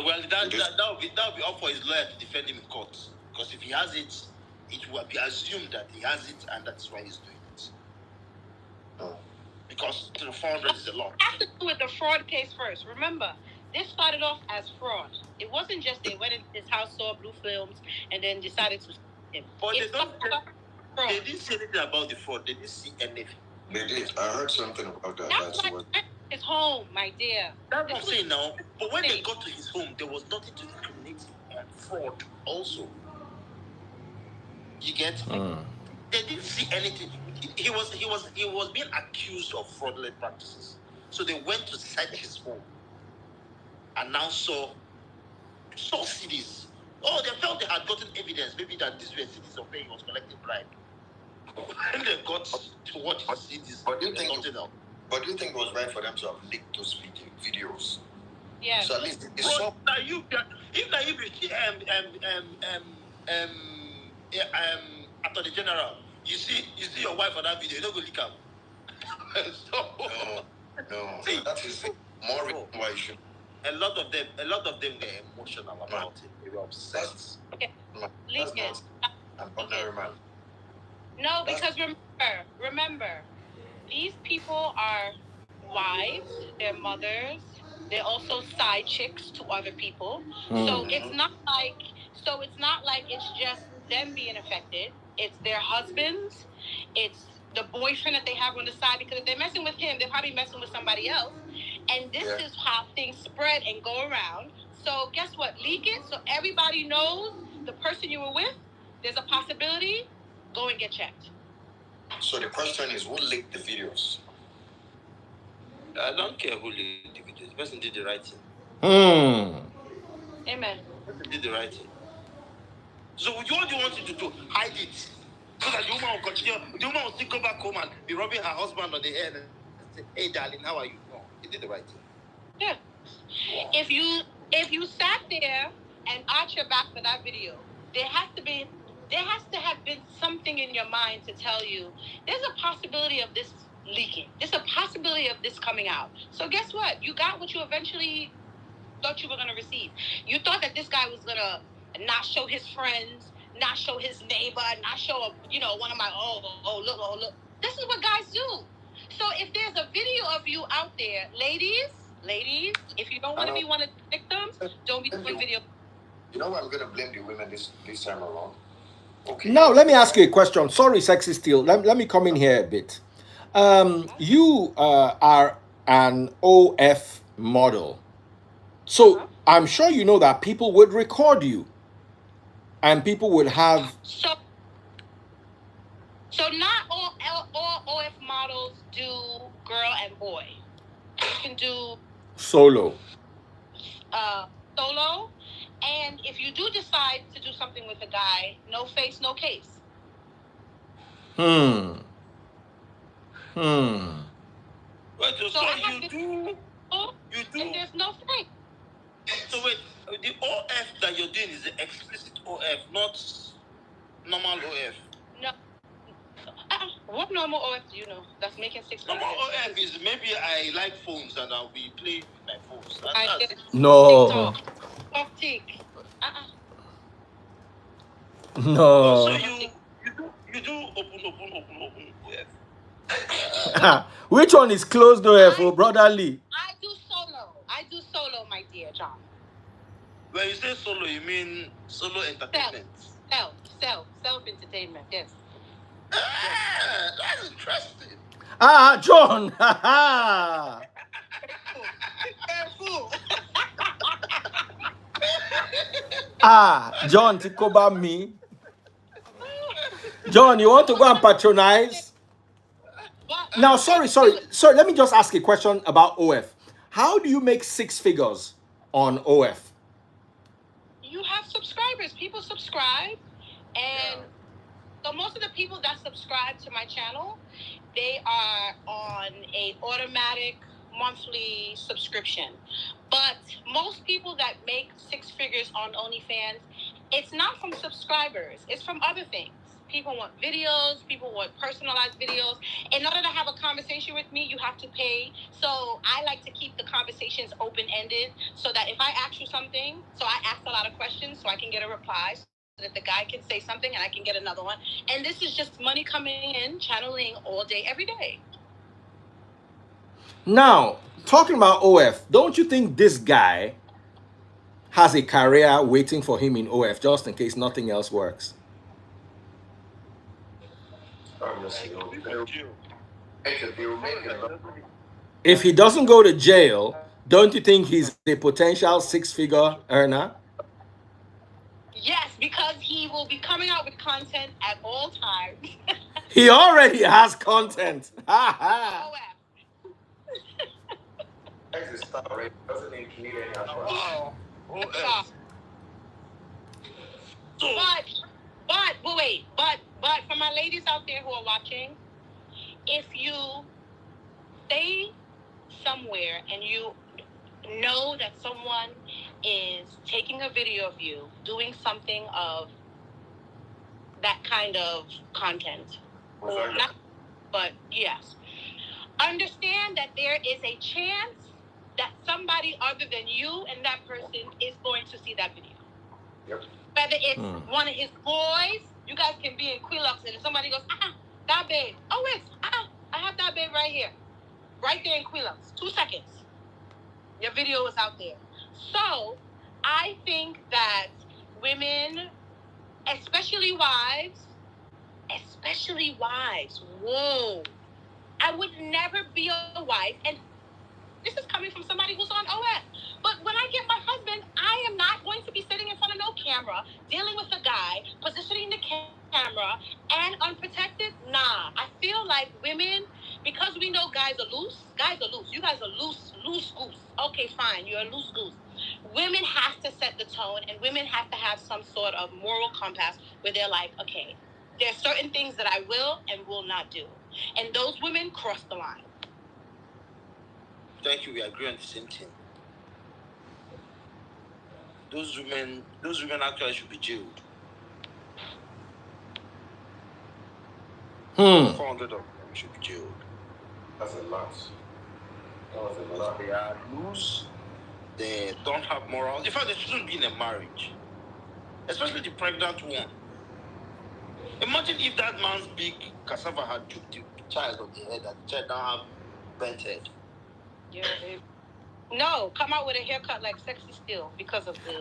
Well, that would be up for his lawyer to defend him in court. Because if he has it, it will be assumed that he has it, and that's why he's doing it. Because 400 is a lot. I have to do with the fraud case first. Remember, this started off as fraud. It wasn't just they went into his house, saw blue films, and then decided to him. But They didn't say anything about the fraud. They didn't see anything. They did. I heard something about that. That's like his home, my dear. That's what I'm saying now. But when they got to his home, there was nothing to incriminate him. Fraud also. You get? They didn't see anything. He was being accused of fraudulent practices. So they went to search his home and now saw CDs. Oh, they felt they had gotten evidence, maybe that these were CDs of where he was collecting bribe. When they got to watch the CDs, but do you think it was right for them to have leaked those videos? Yeah. So at least it's so. If you Attorney General, you see your wife on that video, you don't go leak up. No. See, that is more reason why you should. A lot of them were emotional about it. They were obsessed. Okay. That's not an ordinary man. No, because remember, these people are wives, they're mothers, they're also side chicks to other people. So it's not like it's just them being affected. It's their husbands, it's the boyfriend that they have on the side, because if they're messing with him, they're probably messing with somebody else. And this is how things spread and go around. So guess what? Leak it so everybody knows the person you were with. There's a possibility. Go and get checked. So the question is, who leaked the videos? I don't care who leaked the videos. The person did the right thing. Amen. The person did the right thing. So what do you want him to do? Hide it. So that the woman will continue. The woman will still go back home and be rubbing her husband on the head and say, "Hey, darling, how are you?" No, he did the right thing. Yeah. If you sat there and arch your back for that video, there has to have been something in your mind to tell you there's a possibility of this leaking. There's a possibility of this coming out. So guess what? You got what you eventually thought you were going to receive. You thought that this guy was going to not show his friends, not show his neighbor, not show one of my look. This is what guys do. So if there's a video of you out there, ladies, if you don't want to be one of the victims, don't be doing video. You know what? I'm gonna blame the women this time around. Okay. Now let me ask you a question. Sorry, Sexy Steel. Let me come in here a bit. You are an OF model, so I'm sure you know that people would record you, and people would have. So not all OF models do girl and boy. You can do solo. Solo, and if you do decide to do something with a guy, no face, no case. Well, So I have you do. And there's no face. So wait, the OF that you're doing is the explicit OF, not normal OF. No. What normal OF do you know that's making 6 Normal OF is maybe I like phones and I'll be playing with my phones. No. TikTok. No. So you do open OF. Which one is closed OF, Brother Lee? I do solo, my dear John. When you say solo, you mean solo entertainment? Self entertainment, yes. That's interesting. John. Careful. John, think about me. John, you want to go and patronize? Now, sorry. Let me just ask a question about OF. How do you make 6 figures on OF? You have subscribers. People subscribe, and so most of the people that subscribe to my channel, they are on a automatic monthly subscription. But most people that make 6 figures on OnlyFans, it's not from subscribers. It's from other things. People want videos. People want personalized videos. In order to have a conversation with me, you have to pay. So I like to keep the conversations open-ended so that if I ask you something, so I ask a lot of questions so I can get a reply, so that the guy can say something and I can get another one. And this is just money coming in, channeling all day, every day. Now, talking about OF, don't you think this guy has a career waiting for him in OF just in case nothing else works? Obviously, If he doesn't go to jail, don't you think he's a potential six-figure earner? Yes, because he will be coming out with content at all times. He already has content. OF. Doesn't need any actual. Wow. Stop. But for my ladies out there who are watching, if you stay somewhere and you know that someone is taking a video of you doing something of that kind of content, or not, but yes, understand that there is a chance that somebody other than you and that person is going to see that video. Yep. Whether it's one of his boys, you guys can be in Quilux and somebody goes, that babe. Oh, wait, I have that babe right here. Right there in Quilux. 2 seconds. Your video is out there. So, I think that women, especially wives, whoa. I would never be a wife, and this is coming from somebody who's on OS. But when I get my husband, I am not going to be sitting in front of no camera, dealing with a guy, positioning the camera, and unprotected. Nah, I feel like women, because we know guys are loose. You guys are loose goose. Okay, fine, you're a loose goose. Women have to set the tone, and women have to have some sort of moral compass where they're like, okay, there's certain things that I will and will not do. And those women cross the line. Thank you. We agree on the same thing. Those women actually should be jailed. 400 of them should be jailed. That's a lot. They are loose. They don't have morals. In fact, they shouldn't be in a marriage, especially the pregnant one. Imagine if that man's big cassava had choked the child on the head and the child now have bent head. Yeah, babe. No, come out with a haircut like Sexy Still because of the...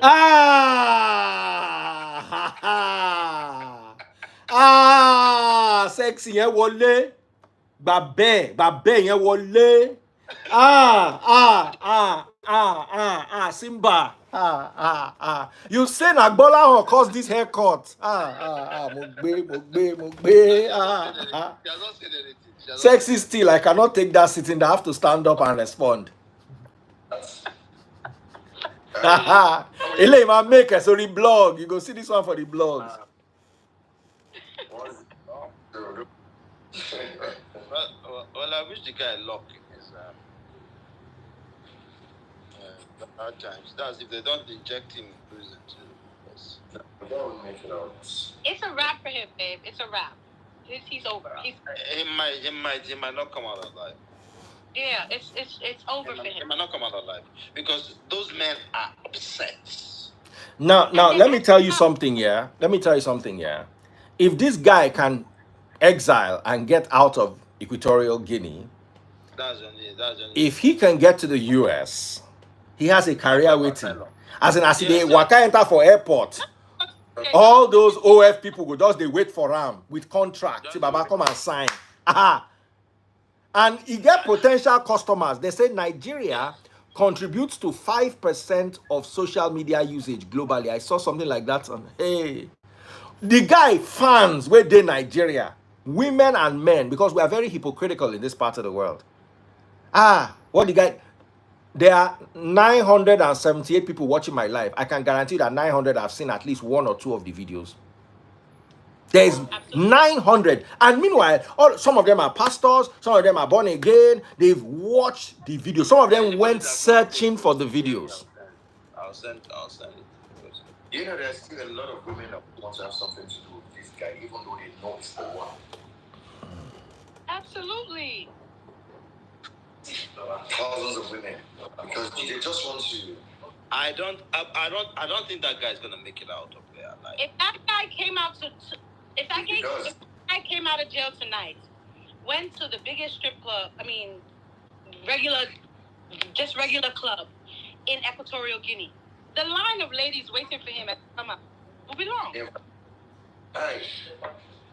Sexy yẹn wọlé. Bàbẹ́ yẹn wọlé. Simba. You say Nagbola caused this haircut. Mo gbé. Sexy Still, I cannot take that sitting. I have to stand up and respond. Ele ma make a sorry blog. You go see this one for the blogs. Well, I wish the guy luck in his hard times. That's if they don't inject him in prison too. Yes. It's a wrap for him, babe. It's a wrap. He's over. He might not come out alive. Yeah, it's over for him. He might not come out alive because those men are upset. Now, let me tell you something, yeah. If this guy can exile and get out of Equitorial Guinea, that's only. If he can get to the US, he has a career waiting. As they waka enter for airport, all those OF people go just they wait for him with contract. See, Baba come and sign. And he get potential customers. They say Nigeria contributes to 5% of social media usage globally. I saw something like that. Hey, the guy fans where they Nigeria, women and men, because we are very hypocritical in this part of the world. What the guy? There are 978 people watching my live. I can guarantee that 900 have seen at least one or two of the videos. There's 900. And meanwhile, some of them are pastors. Some of them are born again. They've watched the video. Some of them went searching for the videos. I'll send it. You know, there's still a lot of women that want to have something to do with this guy, even though they know it's the one. Absolutely. Thousands of women, because they just want to. I don't think that guy's gonna make it out of there. Like, if that guy came out if that guy came out of jail tonight, went to the biggest strip club, regular club in Equatorial Guinea, the line of ladies waiting for him at come up will be long.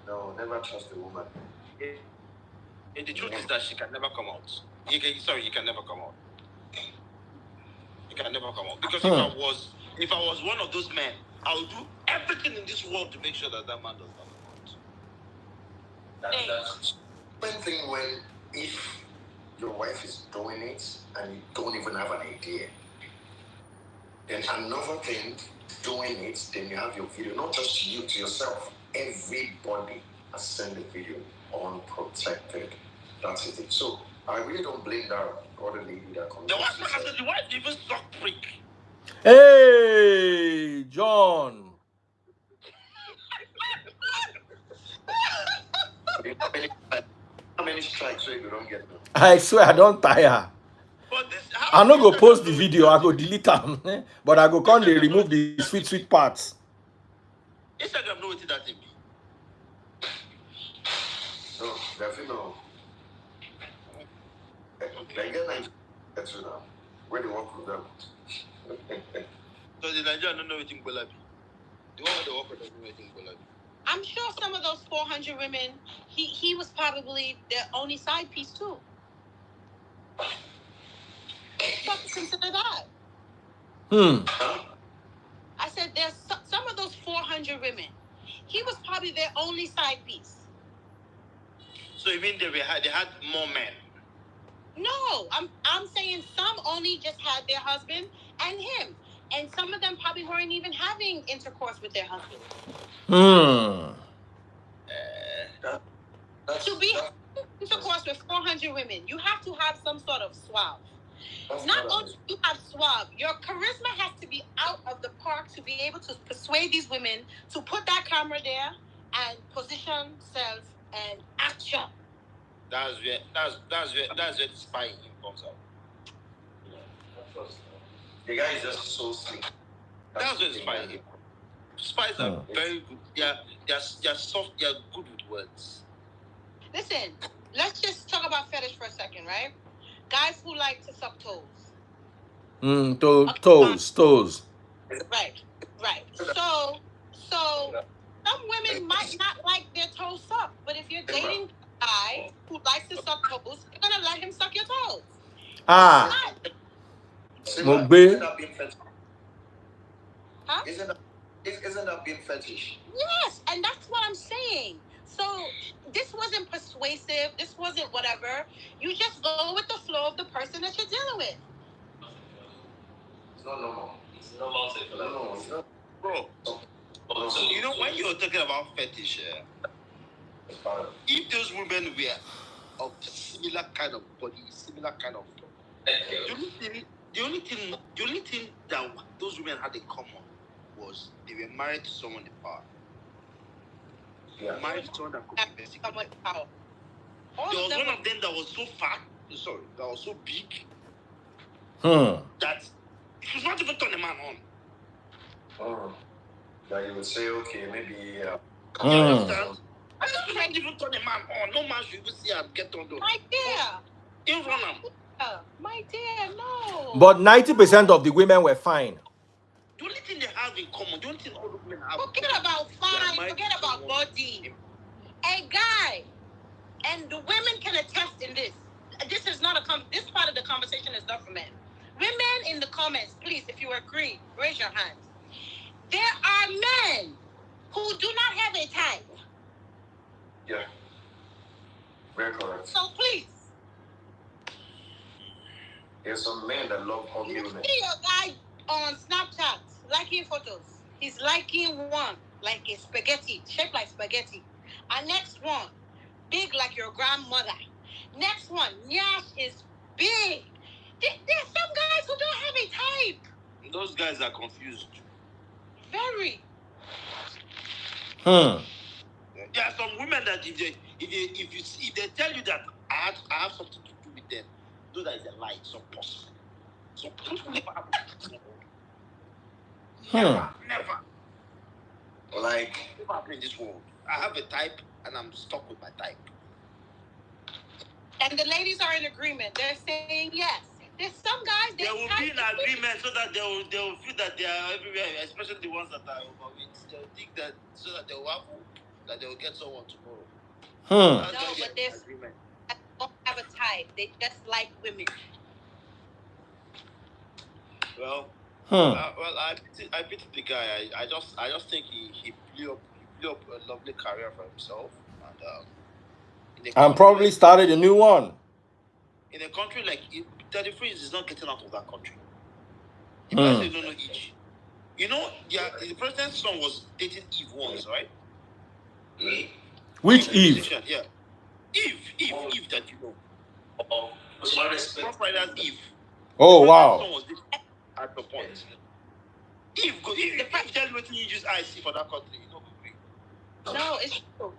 No, never trust a woman. the truth is that she can never come out. He can never come out. He can never come out. Because if I was one of those men, I would do everything in this world to make sure that man does not come out. That's one thing if your wife is doing it and you don't even have an idea. Then another thing, doing it, then you have your video, not just you to yourself. Everybody has sent the video unprotected. That's it. So I really don't blame that other lady that comes. The wife even suck freak. Hey, John. How many strikes so you don't get them? I swear I don't tire. I'm not gonna post the video, I go delete them. But I go come they remove the sweet parts. Instagram know what that thing be. No, definitely no. They get Nigeria now. Where they work with them. So the Nigerian don't know anything Bola be. The one where they work with them don't know anything Bola be. I'm sure some of those 400 women, he was probably their only side piece too. Consider that. I said there's some of those 400 women. He was probably their only side piece. So you mean they had more men? No, I'm saying some only just had their husband and him, and some of them probably weren't even having intercourse with their husband. To be intercourse with 400 women, you have to have some sort of swab. Not only do you have swab, your charisma has to be out of the park to be able to persuade these women to put that camera there and position self and action. That's where the spy in comes out. The guy is just so slick. That's where the spy in. Spies are very good. They're soft. They're good with words. Listen, let's just talk about fetish for a second, right? Guys who like to suck toes. Toes. Right. So some women might not like their toes sucked, but if you're dating a guy who likes to suck toes, you're gonna let him suck your toes. Simba, isn't that being fetish? Huh? Isn't that being fetish? Yes, and that's what I'm saying. So this wasn't persuasive. This wasn't whatever. You just go with the flow of the person that you're dealing with. It's not normal. It's normal. No, it's not. Bro. So you know when you're talking about fetish, if those women were of similar kind of body, similar kind of, the only thing that those women had in common was they were married to someone in power. Yeah. Married to someone that could basically. Someone in power. There was one of them that was so fat, that was so big, that she was not even turn a man on. Oh. That you would say, okay, maybe. You understand? I just not even turn a man on. No man should even see her get on. My dear. You run him. My dear, no. But 90% of the women were fine. The only thing they have in common, the only thing all the women have. Forget about fine, forget about body. A guy, and the women can attest in this. This is not this part of the conversation is not for men. Women in the comments, please, if you agree, raise your hands. There are men who do not have a type. Yeah. Very correct. So please. There's some men that love ugly You women. see a guy on Snapchat liking photos. He's liking one like a spaghetti, shaped like spaghetti. And next one, big like your grandmother. Next one, Nyash is big. There's some guys who don't have a type. Those guys are confused. Very. There are some women that if they tell you that I have something to do with them, do that is a lie. It's not possible. So never happen. Never. Like, Never happen in this world. I have a type and I'm stuck with my type. And the ladies are in agreement. They're saying yes. There's some guys There will be an agreement so that they will feel that they are everywhere, especially the ones that are overweight. They will think that so that they will have hope that they will get someone tomorrow. Hmm. That's No, just but the there's agreement. they don't have a type. They just like women. Well, Hmm. I pity the guy. I just think he blew up a lovely career for himself, and in a And country probably like started a new one. 33 is not getting out of that country. Hmm. I say no each. You know, the president's son was dating Eve once, right? Which the Eve? musician, yeah. Eve that you know. Rough Riders Eve. Oh, The wow. president's son was dating at the point. Eve tell what you use I see for that country, you know. No, it's true.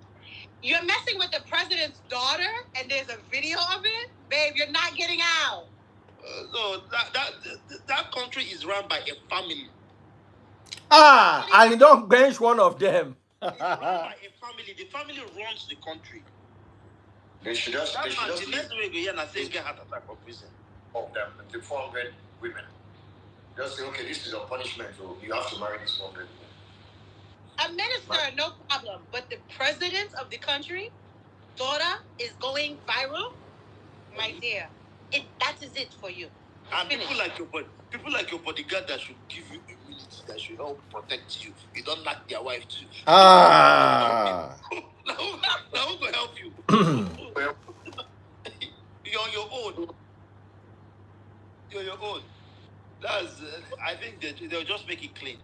You're messing with the president's daughter, and there's a video of it, babe. You're not getting out. So that country is run by a family. Ah, and you don't bench one of them. It's run by a family. The family runs the country. They should just The next way we hear and say get heart attack or prison. of them, the 400 women. Just say, okay, this is your punishment, so you have to marry these 400 women. A minister, no problem, but the president of the country, daughter, is going viral. My dear, that is it for you. And people like your bodyguard that should give you immunity, that should help protect you. You don't knock their wife too. Ah. Now who can help you? You're on your own. You're your own. That's. I think they'll just make it clean.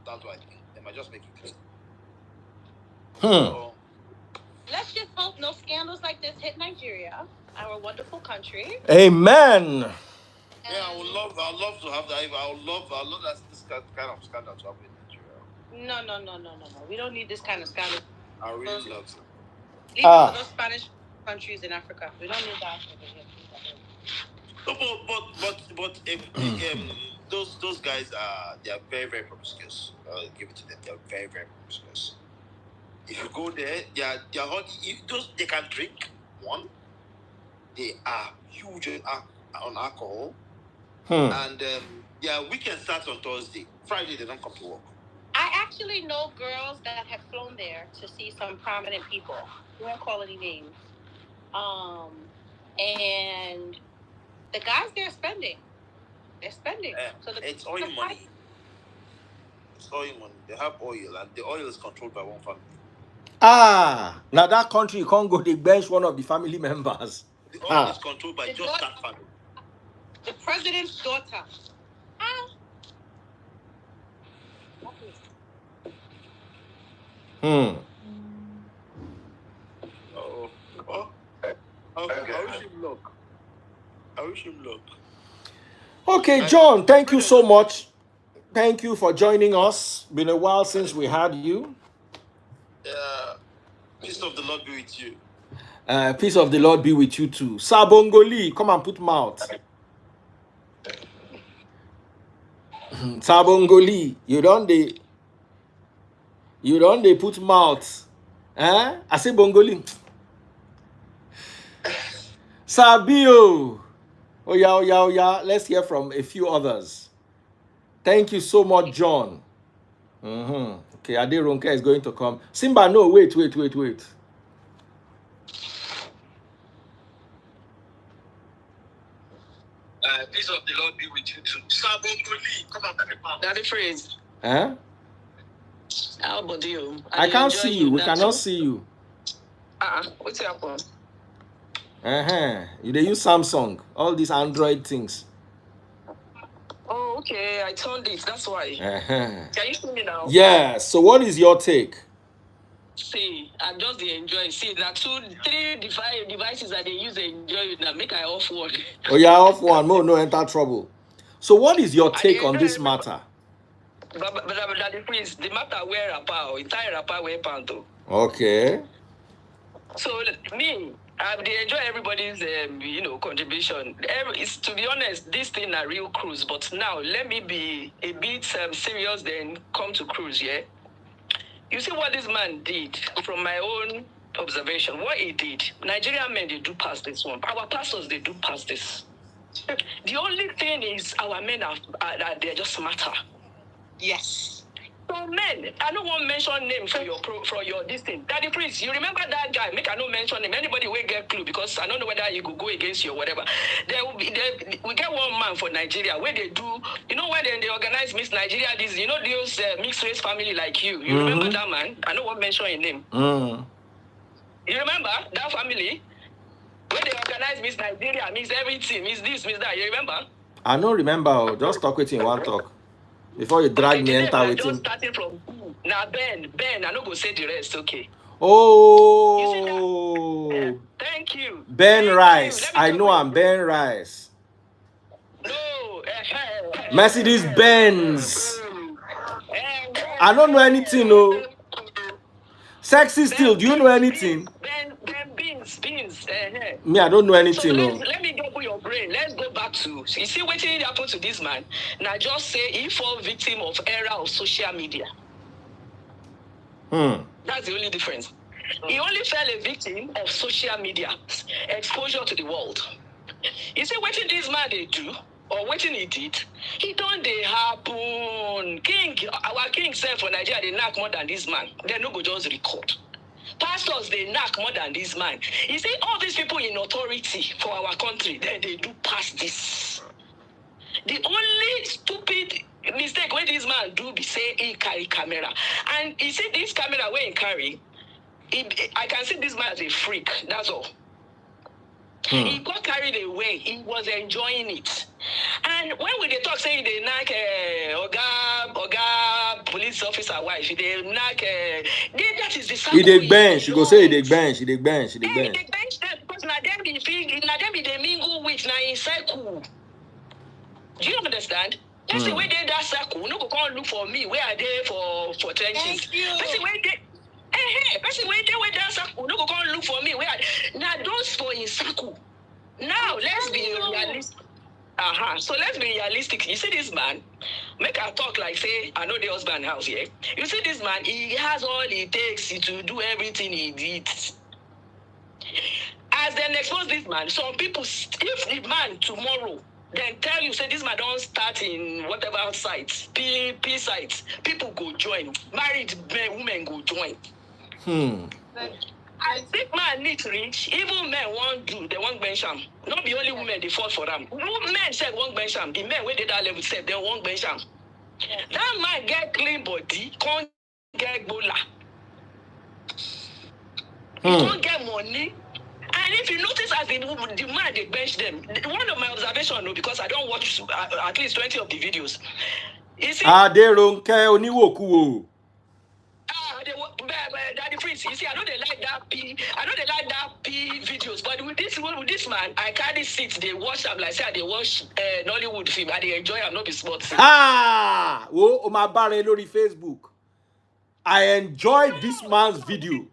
That's what I think. They might just make it clean. So, Let's just hope no scandals like this hit Nigeria, our wonderful country. Amen. yeah, I would love to have that. I would love that this kind of scandal to happen in Nigeria. No. We don't need this kind of scandal. I really love it. Leave all those Spanish countries in Africa. We don't need that over here. No, but those guys they are very, very promiscuous. Give it to them. They are very, very promiscuous. If you go there, they are hot. They can drink. One, they are huge on alcohol, and their weekend starts on Thursday. Friday they don't come to work. I actually know girls that have flown there to see some prominent people. We won't call any names. And the guys they're spending. So it's oil money. It's oil money. They have oil, and the oil is controlled by one family. Ah, now that country you can't go. They bench one of the family members. The oil is controlled by just that family. The president's daughter. I wish him luck. Okay, John, thank you so much. Thank you for joining us. Been a while since we had you. Peace of the Lord be with you. Peace of the Lord be with you too. Sabongoli, come and put mouth. Sabongoli, you don't put mouth. I say Bongoli. Sabio. Oh yeah. Let's hear from a few others. Thank you so much, John. Okay, Aderonke is going to come. Simba, no, wait. Peace of the Lord be with you too. Come on, Daddy Freeze. Huh? How about you? I can't see you. We cannot see you. What's happening? You they use Samsung, all these Android things. Oh, okay. I turned it. That's why. Can you see me now? Yeah. So what is your take? See, I just enjoy. See, there are 3 devices that they use to enjoy it. Now make I off one. Oh yeah, off one. No enter trouble. So what is your take on this matter? But the matter where rapper, entire rapper where panto. Okay. So me, they enjoy everybody's contribution. To be honest, this thing a real cruise. But now let me be a bit serious. Then come to cruise. Yeah. You see what this man did from my own observation. What he did, Nigerian men they do pass this one. Our pastors they do pass this. The only thing is our men are they're just smarter. Yes. So men, I don't want to mention name for your this thing. Daddy Prince, you remember that guy? Make I not mention him. Anybody will get clue because I don't know whether you could go against you or whatever. We get one man for Nigeria where they do, you know, when they organize Miss Nigeria, this, you know, those mixed race family like you. You remember that man? I don't want to mention his name. You remember that family? When they organize Miss Nigeria, Miss everything, Miss this, Miss that. You remember? I don't remember. Just talk with him, one talk. Before you drag me enter with him. Starting from now, Ben, I don't go say the rest, okay? Oh, thank you. Ben Thank Rice. you. I know I'm Ben Rice. No, Mercedes Benz. I don't know anything, no. Sexy still, do you know anything? Beans. Me, I don't know anything, So no. let me double your brain. Let's go back to, you see what happened to this man? Now just say he fall victim of era of social media. That's the only difference. He only fell a victim of social media, exposure to the world. You see what this man they do, or what he did, he don't they happen. Our king said for Nigeria, they knock more than this man. They no go just record. Pastors, they knock more than this man. You see, all these people in authority for our country, then they do pass this. The only stupid mistake when this man do be say he carry camera. And you see this camera where he carry, I can see this man as a freak, that's all. He got carried away. He was enjoying it. And when we talk saying they knock Oga police officer wife, they knock that is the circle. He dey bench. You go say he dey bench. He dey bench. They bench them because now them be they mingle with now in circle. Do you understand? That's the way they that circle. No go come look for me. Where are they for trenches? That's the way they. Person when they were that circle, no go come look for me. Where now those for in circle. Now let's be realistic. So let's be realistic. You see this man, make her talk like say, I know the husband house here. You see this man, he has all it takes to do everything he did. As then expose this man, some people, if the man tomorrow then tell you, say this man don't start in whatever sites, P sites, people go join. Married men, women go join. As this man needs reach, even men won't do, they won't bench him. Not be only women, they fought for them. Men said won't bench him. The men where they that level said they won't bench him. That man get clean body, can't get bola. He don't get money. And if you notice as the man they bench them, one of my observations, no, because I don't watch at least 20 of the videos. You see, Daddy Prince, you see, I know they like that P videos, but with this man, I carry seats, they watch them like say they watch Nollywood film, and they enjoy them, not be sports. My barre lórí Facebook. I enjoyed this man's video.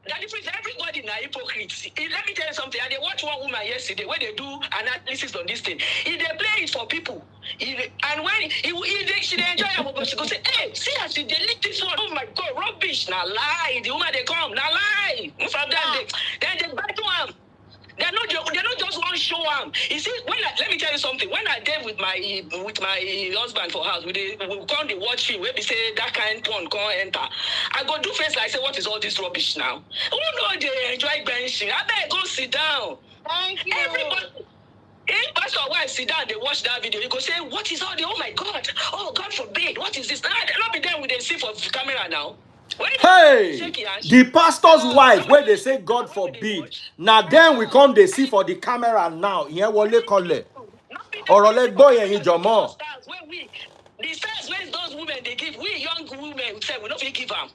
Daddy Prince, everybody na hypocrite. Let me tell you something. I watched one woman yesterday where they do analysis on this thing. They play it for people. And when she enjoy it, but she go say, hey, see how she delete this one. Oh my God, rubbish. Now lie. The woman they come. Now lie. From that then they battle him. They don't just want to show him. You see, let me tell you something. When I did with my husband for house, we come to watch film where we say that kind porn can't enter. I go do face like say, what is all this rubbish now? Who know they enjoy benching? I better go sit down. Thank you. Everybody. If pastor wife sit down, they watch that video, you go say, what is all the, oh my God, oh God forbid, what is this? Nah, they not be there with the see for camera now. Hey, the pastor's wife, where they say God forbid. Now then we come they see for the camera now. Yeah, wole kole. Or let boy and Jomo. The stars where those women they give, we young women say we don't give them.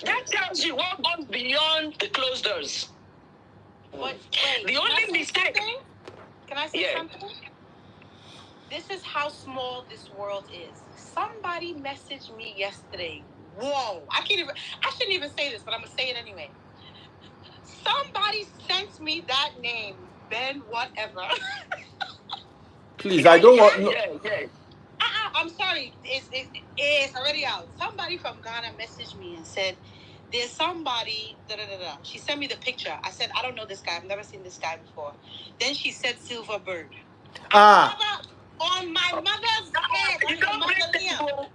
That tells you what goes beyond the closed doors. Wait, the only mistake. Can I say something? This is how small this world is. Somebody messaged me yesterday. Whoa. I shouldn't even say this, but I'm going to say it anyway. Somebody sent me that name, Ben whatever. Please, I don't want... No. I'm sorry. It's already out. Somebody from Ghana messaged me and said, there's somebody, da-da-da-da. She sent me the picture. I said, I don't know this guy. I've never seen this guy before. Then she said Silverbird. On my mother's head. You don't bring them.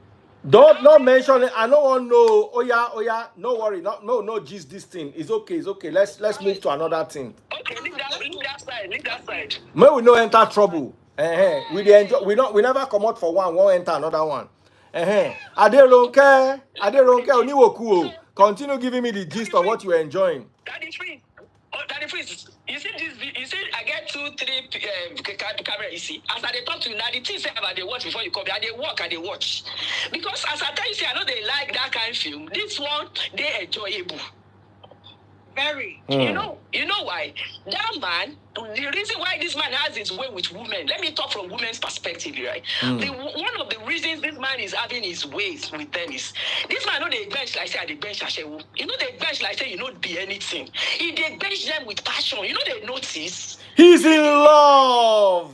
Don't not mention it. I don't want to know. Oh yeah. No worry. No. Gist this thing. It's okay. Let's move to another thing. Okay, leave that side. May we no enter trouble. We dey enjoy. We never come out for one. Won't enter another one. Aderonke. Oniwoku. Continue giving me the gist of what you are enjoying. Daddy Freeze. You see this? You see, I get 2-3 camera. You see, as I talk to you now, the things about they watch before you come. They walk and they watch. Because as I tell you, see, I know they like that kind of film. This one, they enjoyable. Very. You know why? That man, the reason why this man has his way with women, let me talk from women's perspective, right? One of the reasons this man is having his ways with them is, this man know they bench like say they bench Ashewu. You know they bench like say you know be anything. He they bench them with passion. You know they notice. He's in love.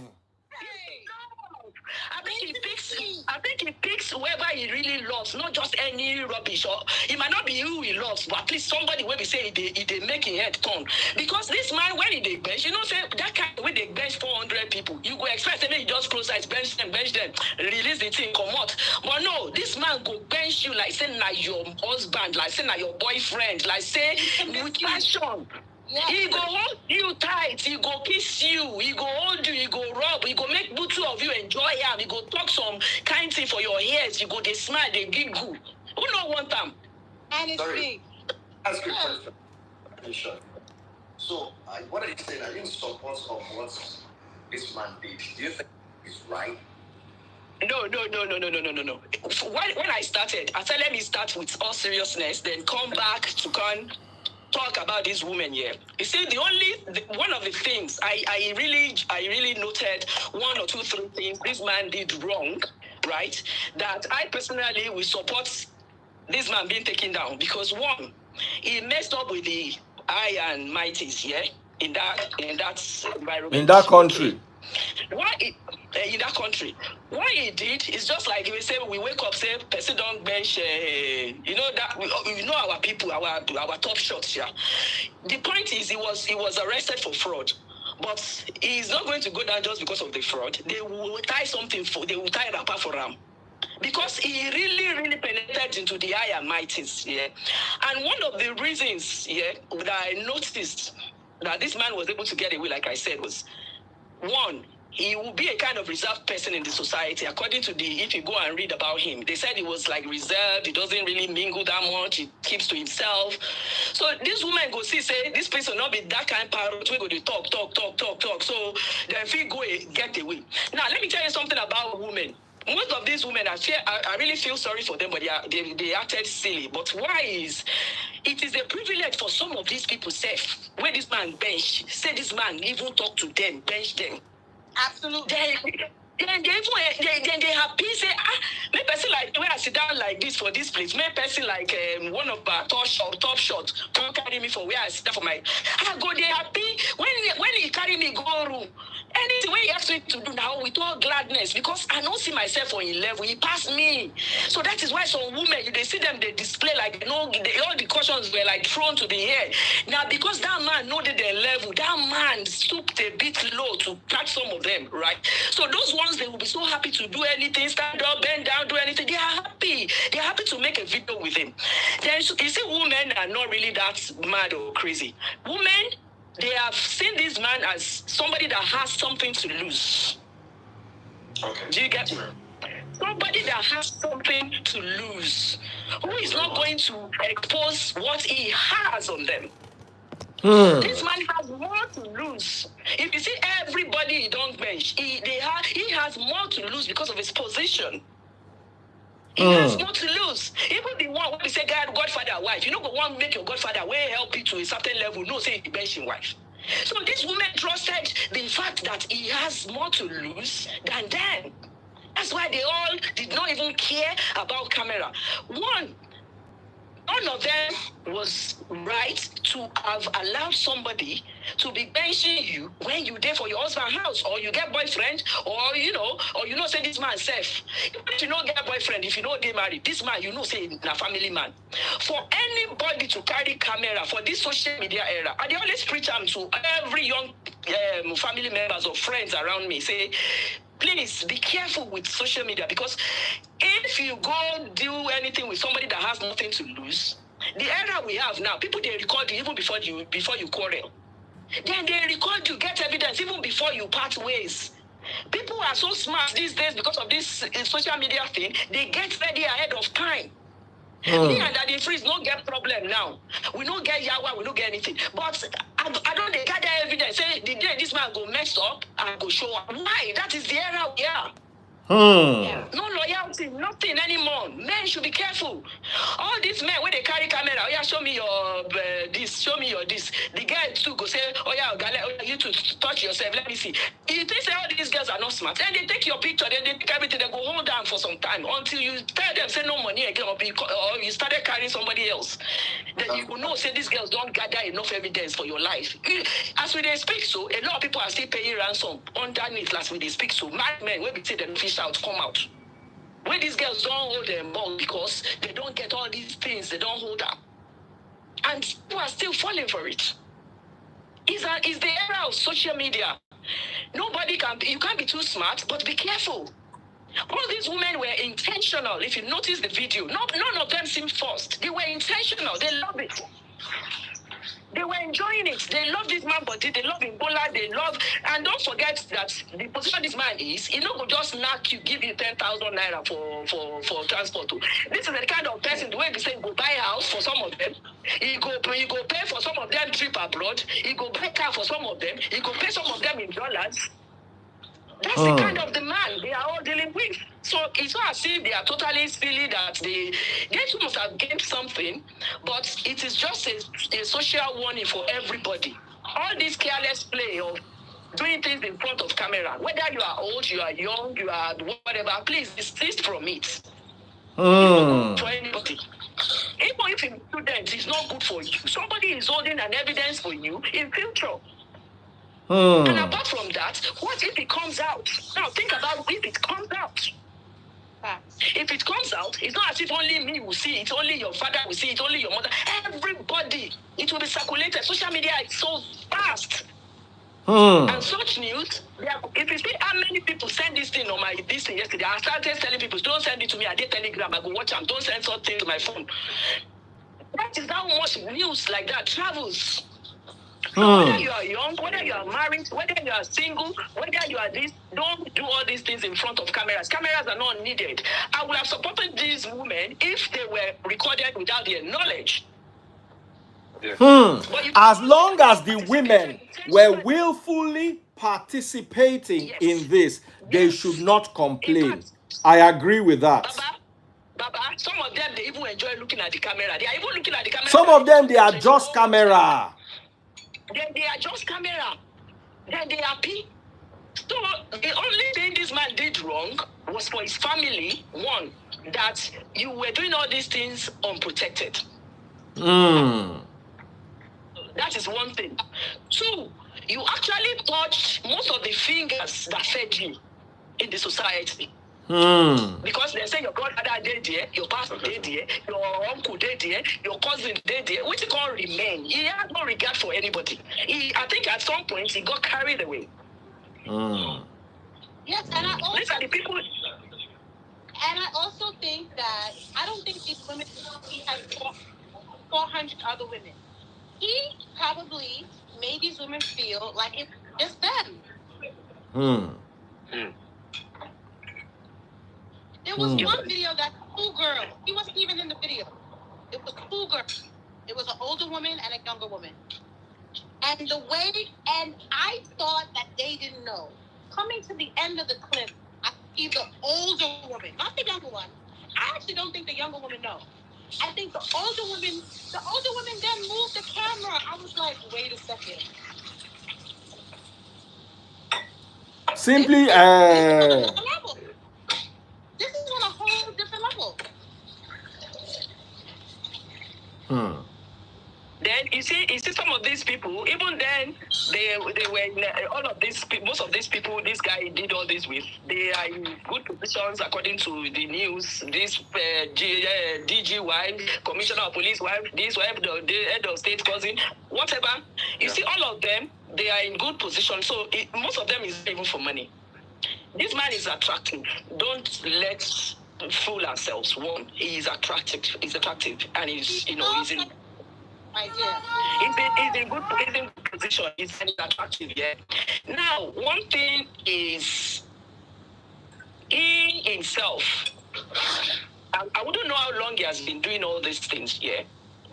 I think he picks whoever he really loves, not just any rubbish. Or it might not be who he loves, but at least somebody where we say they make his head turn. Because this man, when he bench, you know, say that kind of way they bench 400 people, you go expect them, you just close eyes, bench them, release the thing, come out. But no, this man go bench you like say na your husband, like say na your boyfriend, like say with passion. Yeah. He go hold you tight, he go kiss you, he go hold you, he go rub, he go make both two of you enjoy him, he go talk some kind thing for your ears, you go they smile, they giggle. Who don't want them? And it's big. Ask you a question. So, what are you saying? Are you in support of what this man did? Do you think it's right? No. When I started, I said let me start with all seriousness, then come back to talk about this woman here. You see, one of the things I really noted 1 or 2, 3 things this man did wrong, right? That I personally will support this man being taken down because 1, he messed up with the high and mighties, yeah, in that environment. In that country. In that country, what he did is just like we say we wake up, say person don't bench. You know that we know our people, our top shots. Yeah. The point is he was arrested for fraud, but he's not going to go down just because of the fraud. They will tie a wrapper for him. Because he really penetrated into the high and mighties, yeah. And one of the reasons, yeah, that I noticed that this man was able to get away, like I said, was 1, he will be a kind of reserved person in the society. According to if you go and read about him, they said he was like reserved, he doesn't really mingle that much, he keeps to himself. So this woman go see, say, this person not be that kind of parrot, we go to talk. So then if he go get away. Now, let me tell you something about women. Most of these women, I really feel sorry for them, but they acted silly. But why is it is a privilege for some of these people, safe, where this man bench, say this man even talk to them, bench them. Absolutely. Then they happy say, make person like where I sit down like this for this place, make person like one of our top shot come carry me for where I sit down for my. I go they happy when he carry me go room. Anything he asked me to do now with all gladness because I don't see myself on his level. He passed me. So that is why some women, they see them, they display like, all the cautions were like thrown to the air. Now, because that man know that their level, that man stooped a bit low to catch some of them, right? So those ones, they will be so happy to do anything, stand up, bend down, do anything. They are happy. They are happy to make a video with him. Then you see, women are not really that mad or crazy. Women, they have seen this man as somebody that has something to lose. Okay. Do you get me? Somebody that has something to lose, who is not going to expose what he has on them. This man has more to lose. If you see everybody he don't bench, he has more to lose because of his position. He has more to lose. Even the one when we say Godfather wife, you know, the one make your Godfather way help you to a certain level. No, say he benching wife. So this woman trusted the fact that he has more to lose than them. That's why they all did not even care about camera. None of them was right to have allowed somebody to be benching you when you there for your husband's house, or you get boyfriend, or say this man safe. If you don't get boyfriend, if you don't get married, this man say na family man. For anybody to carry camera for this social media era, I always preach them to every young family members or friends around me. Say, please be careful with social media, because if you go do anything with somebody that has nothing to lose, the era we have now, people, they record you even before you quarrel. Then they record you, get evidence even before you part ways. People are so smart these days because of this social media thing. They get ready ahead of time. Me and Daddy Freeze don't get problem now. We don't get yawa, we don't get anything. But I don't gather evidence. Say the day this man go mess up and go show up. Why? That is the era we are. No loyalty, nothing anymore. Men should be careful. All these men, when they carry camera, oh yeah, show me your this, show me your this. The guy too go say, oh yeah, you to touch yourself. Let me see. You think say all these girls are not smart? Then they take your picture, then they take everything, they go hold down for some time until you tell them say no money again, or you started carrying somebody else. Then you will know say these girls don't gather enough evidence for your life. As we they speak, so a lot of people are still paying ransom underneath. As we they speak, so mad men when we say them fish out, come out. When these girls don't hold them all because they don't get all these things, they don't hold them. And people are still falling for it. It's the era of social media. Nobody you can't be too smart, but be careful. All these women were intentional. If you notice the video, none of them seemed forced. They were intentional. They love it. They were enjoying it. They love this man body. They love Ebola. They love, and don't forget that the position this man is, he not go just knock you, give you 10,000 naira for transport. This is the kind of person, the way we say, go buy a house for some of them. He go pay for some of them trip abroad. He go buy car for some of them. He go pay some of them in dollars. That's the kind of the man they are all dealing with. So it's not as if they are totally feeling that they must have gained something, but it is just a social warning for everybody. All this careless play of doing things in front of camera, whether you are old, you are young, you are whatever, please desist from it. It's not good for anybody. Even if a student is not good for you, somebody is holding an evidence for you in future. And apart from that, what if it comes out? Now think about if it comes out. If it comes out, it's not as if only me will see it, only your father will see it, only your mother. Everybody, it will be circulated. Social media is so fast. And such news, if you see how many people send this thing on this thing yesterday, I started telling people, don't send it to me. I did Telegram, I go watch them. Don't send something to my phone. That is how much news like that travels. So whether you are young, whether you are married, whether you are single, whether you are this, don't do all these things in front of cameras. Cameras are not needed. I would have supported these women if they were recorded without their knowledge. As long as the women were willfully participating in this, they should not complain. I agree with that. Baba, some of them, they even enjoy looking at the camera. They are even looking at the camera. Some of them, they are just camera. Then they are just camera. Then they are happy. So the only thing this man did wrong was for his family. One, that you were doing all these things unprotected. That is one thing. Two, you actually touched most of the fingers that fed you in the society. Because they say your grandfather did there, your pastor did there, your uncle did there, your cousin did there, which can't remain. He had no regard for anybody. I think at some point he got carried away. Yes, and I also These are the people. And I also think that I don't think these women, he had 400 other women. He probably made these women feel like it's just them. There was one video that two girls, he wasn't even in the video. It was two girls. It was an older woman and a younger woman. And I thought that they didn't know. Coming to the end of the clip, I see the older woman, not the younger one. I actually don't think the younger woman knows. I think the older woman then moved the camera. I was like, wait a second. Simply, This is on a whole different level. Then you see some of these people, even then they were all of these most of these people this guy did all this with, they are in good positions according to the news. This DG wife, commissioner of police wife, this wife, the head of state cousin, whatever. You see all of them, they are in good position. So most of them is even for money. This man is attractive. Don't let's fool ourselves. One, he is attractive. He's attractive, and he's in. My dear. He's in good position. He's attractive. Yeah. Now, one thing is he himself. I wouldn't know how long he has been doing all these things. Yeah.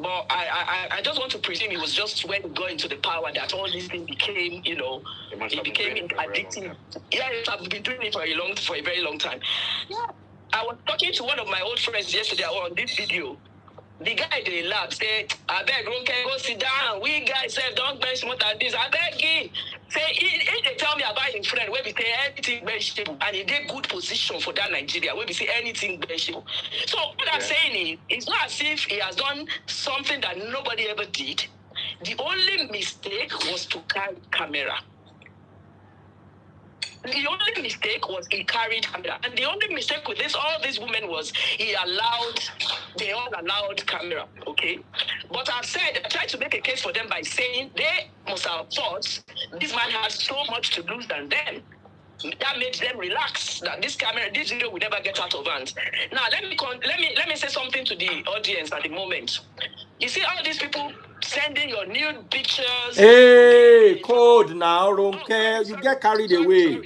But I just want to presume it was just when he got into the power that all these things became, it became addictive. Yeah, I've been doing it for a very long time. Yeah. I was talking to one of my old friends yesterday on this video. The guy they laugh said, I beg, Ronke, go sit down. We guys said, don't bench more than this. I beg him. Say, if they tell me about his friend, where we say anything benchable, and he did good position for that Nigeria, where we say anything benchable. So what I'm saying is, it's not as if he has done something that nobody ever did. The only mistake was to carry camera. The only mistake was he carried camera. And the only mistake with all these women was they all allowed camera, okay? But I tried to make a case for them by saying they must have thought this man has so much to lose than them. That made them relax. That this video will never get out of hand. Now let me say something to the audience at the moment. You see all these people sending your nude pictures. Hey, code now, Ronke. You get carried away.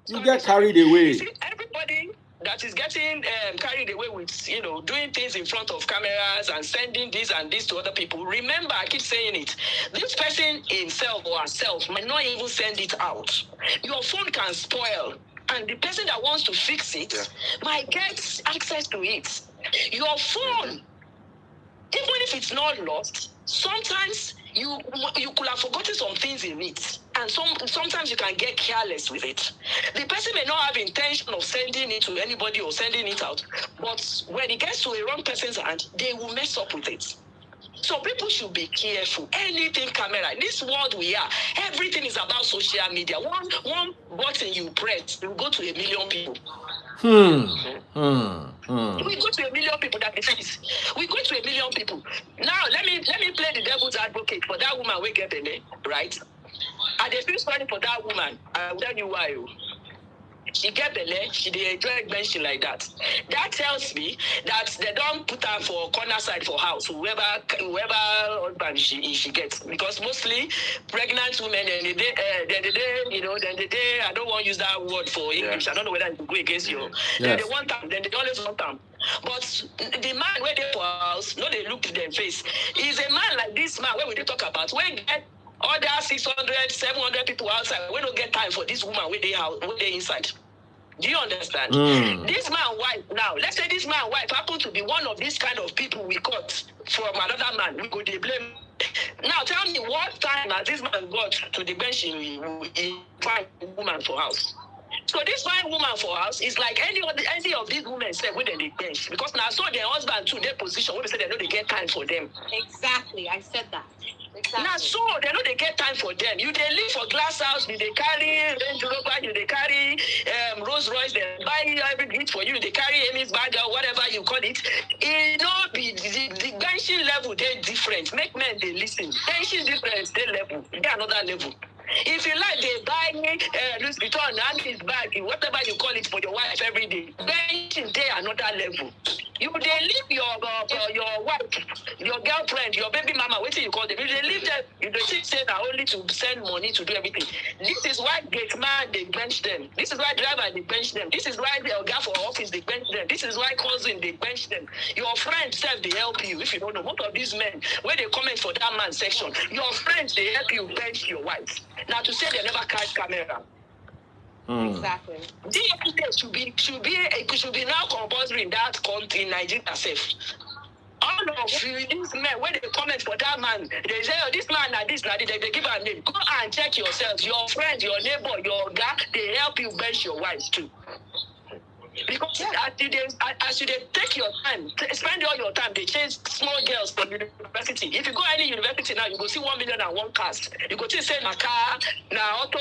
You get carried away. You see, everybody that is getting carried away with, doing things in front of cameras and sending this and this to other people. Remember, I keep saying it. This person himself or herself might not even send it out. Your phone can spoil, and the person that wants to fix it might get access to it. Your phone, even if it's not lost, sometimes you could have forgotten some things in it, and sometimes you can get careless with it. The person may not have intention of sending it to anybody or sending it out, but when it gets to a wrong person's hand, they will mess up with it. So people should be careful. Anything camera. In this world we are, everything is about social media. One button you press, you go to 1 million people. We go to 1 million people that is. We go to 1 million people. Now let me play the devil's advocate for that woman we get in there, right? And they feel sorry for that woman. I will tell you why. She get belle, she dey enjoy benching like that. That tells me that they don't put her for corner side for house, whoever husband she gets. Because mostly pregnant women, then the day I don't want to use that word for English. I don't know whether it will go against you. Then they want them, then they always want them. But the man where they for house, no, they look to their face. Is a man like this man where we dey talk about when get other 600, 700 people outside, we don't get time for this woman where they inside. Do you understand? This man wife now, let's say this man wife happened to be one of these kind of people we caught from another man. We could blame. Now tell me what time has this man got to the bench he find a woman for house? So this fine woman for house is like any of these women say when they bench, because now so their husband to their position when they say they know they get time for them. Exactly, I said that. Exactly. Now so they know they get time for them. You they live for glass house, you they carry Range Rover, you they carry Rolls Royce, they buy everything for you, they carry Amy's bag or whatever you call it. It not be the benching level they different. Make men they listen. Benching different, they level, they another level. If you like, they buy Louis Vuitton and his bag, whatever you call it, for your wife every day. Benching they another level. You they leave your wife, your girlfriend, your baby mama, what do you call them? You they leave them, you they say that only to send money to do everything. This is why gate man they bench them. This is why driver they bench them. This is why the guy for office they bench them. This is why cousin they bench them. Your friends self they help you. If you don't know, most of these men when they comment for that man section, your friends they help you bench your wife. Now to say they never catch camera. Exactly. DFA should be now compulsory in that country in Nigeria safe. All of these men, when they comment for that man, they say, oh, this man, they give a name. Go and check yourselves. Your friend, your neighbor, your guy, they help you bench your wives too. Because as you take your time, spend all your time, they change small girls from university. If you go any university now, you go see 1,000,001 cars. You go see say na car, na auto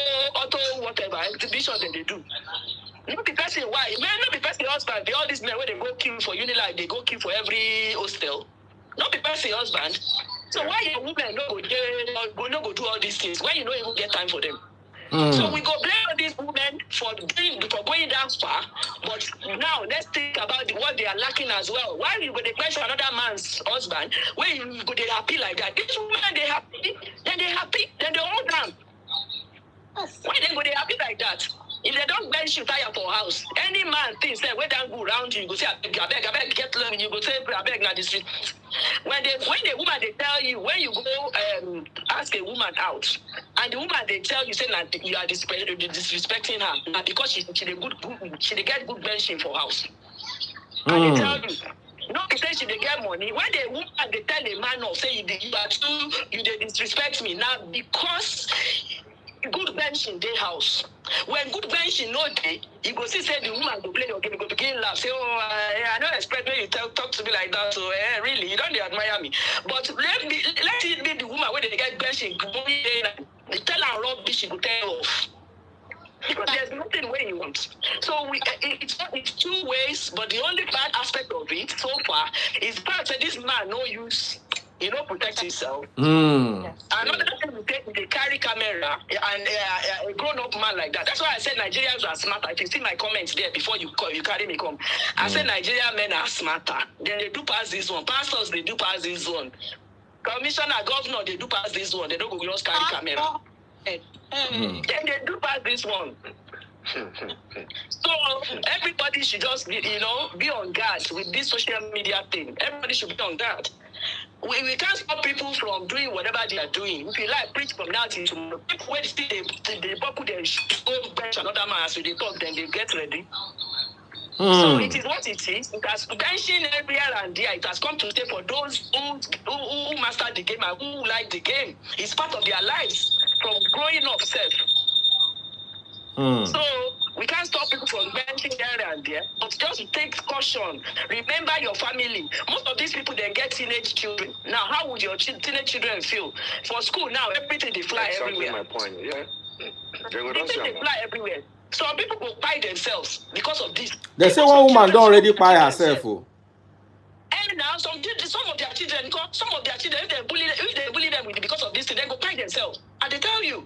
whatever exhibition that they do. Not the person why, man, not the person husband. All these men where they go kill for Unilag, they go kill for every hostel. Not the person husband. So why your woman no go do all these things? Why you don't even get time for them? So we go blame all these women for going that far, but now let's think about what they are lacking as well. Why you go they question another man's husband? Where you go they happy like that? These women they happy, then they all down. Why they go they happy like that? If they don't bench you tire for house, any man thinks that when they go around you, you go say, I beg, get low, you go say, I beg, now this. When the woman they tell you, when you go ask a woman out, and the woman they tell you say that you are disrespecting her, and because she get good benching for house, and they tell you. No, they say she they get money. When the woman they tell a man off, say you they disrespect me now because good benching day house. When good benching no day, you go see say the woman go play your game, go begin laugh, say, I don't expect when you talk to me like that. So really, you don't admire me. But let it be the woman when they get benching, they tell her rubbish, she go tell off. Because there's nothing where you want. So it's two ways, but the only bad aspect of it so far is that this man no use. You know, protect himself. Yes. Another thing they carry camera and a grown-up man like that. That's why I said Nigerians are smarter. If you see my comments there before you carry me come, I said Nigerian men are smarter. Then they do pass this one. Pastors they do pass this one. Commissioner, governor they do pass this one. They don't go just carry camera. Then they do pass this one. So everybody should just be on guard with this social media thing. Everybody should be on guard. We can't stop people from doing whatever they are doing. If you like preach from now till tomorrow, people when they buckle their go bench another man as they talk, then they get ready. So it is what it is. It has benching everywhere and there. It has come to stay for those who master the game and who like the game. It's part of their lives from growing up self. So we can't stop people from benching there and there, but just take caution. Remember your family. Most of these people they get teenage children. Now, how would your teenage children feel? For school now, everything they fly everywhere. My point. Yeah. They fly everywhere. Some people will buy themselves because of this. They say one woman don't already buy herself. And now some of their children, if they bully them because of this thing, they go buy themselves. And they tell you.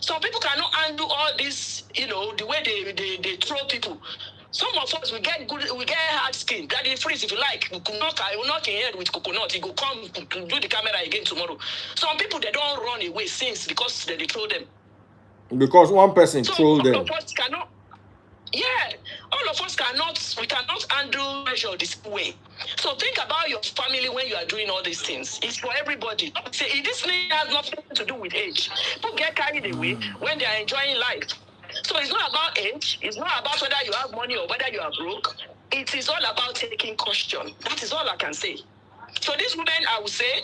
Some people cannot undo all this, the way they throw people. Some of us we get hard skin. That is freeze if you like. We will knock in head with coconut. It will come to do the camera again tomorrow. Some people they don't run away since because they throw them. Because one person trolled them. All of us cannot handle measure this way. So think about your family when you are doing all these things. It's for everybody. Say this thing has nothing to do with age. People get carried away when they are enjoying life. So it's not about age. It's not about whether you have money or whether you are broke. It is all about taking caution. That is all I can say. So this woman, I would say,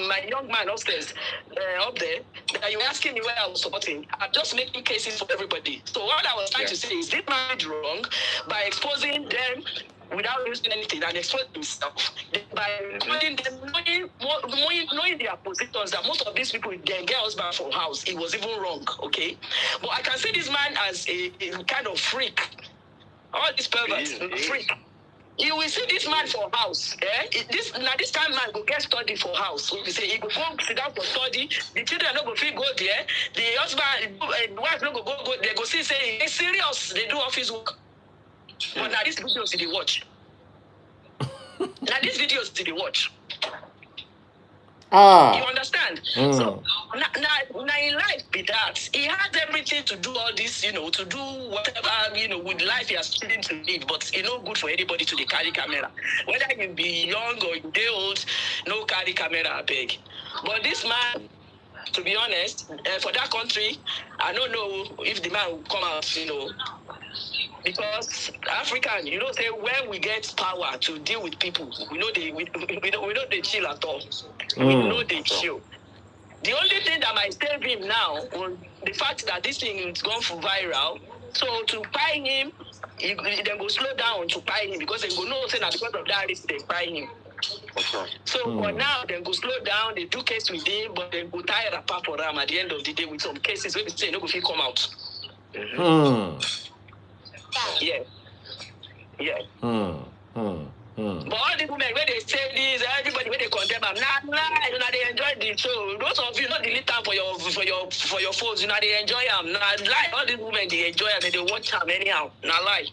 my young man upstairs, up there, that you were asking me where I was supporting, I'm just making cases for everybody. So what I was trying to say is, this man is wrong by exposing them without using anything and exposing himself. By exposing them, knowing their positions, that most of these people, they get husband for house, it was even wrong, okay? But I can see this man as a kind of freak. All these perverts, freak. You will see this man for house. This kind of man go get study for house. So you say he go sit down for study. The children no go fit go there. The husband, wife no go. They go see say it's serious. They do office work. But now these videos did they watch? You understand? So now in life be that he has everything to do all this, to do whatever, with life he has chosen to live, but it's not good for anybody to carry camera. Whether you be young or you be old, no carry camera, I beg. But this man, to be honest, for that country, I don't know if the man will come out, because African, say when we get power to deal with people, we know they chill at all. We know they chill. The only thing that might save him now was the fact that this thing is gone for viral. So to buy him, they go slow down to buy him because they go know say that because of that risk they buy him. So for now they go slow down, they do case with him, but they go tie a wrapper for them at the end of the day with some cases where they say no go fit come out. Yeah. But all the women where they say this, everybody where they condemn them, nah, they enjoy the show. Those of you not delete time for your phones, they enjoy them. Nah, lie. All the women they enjoy them, they watch them anyhow. Nah, lie.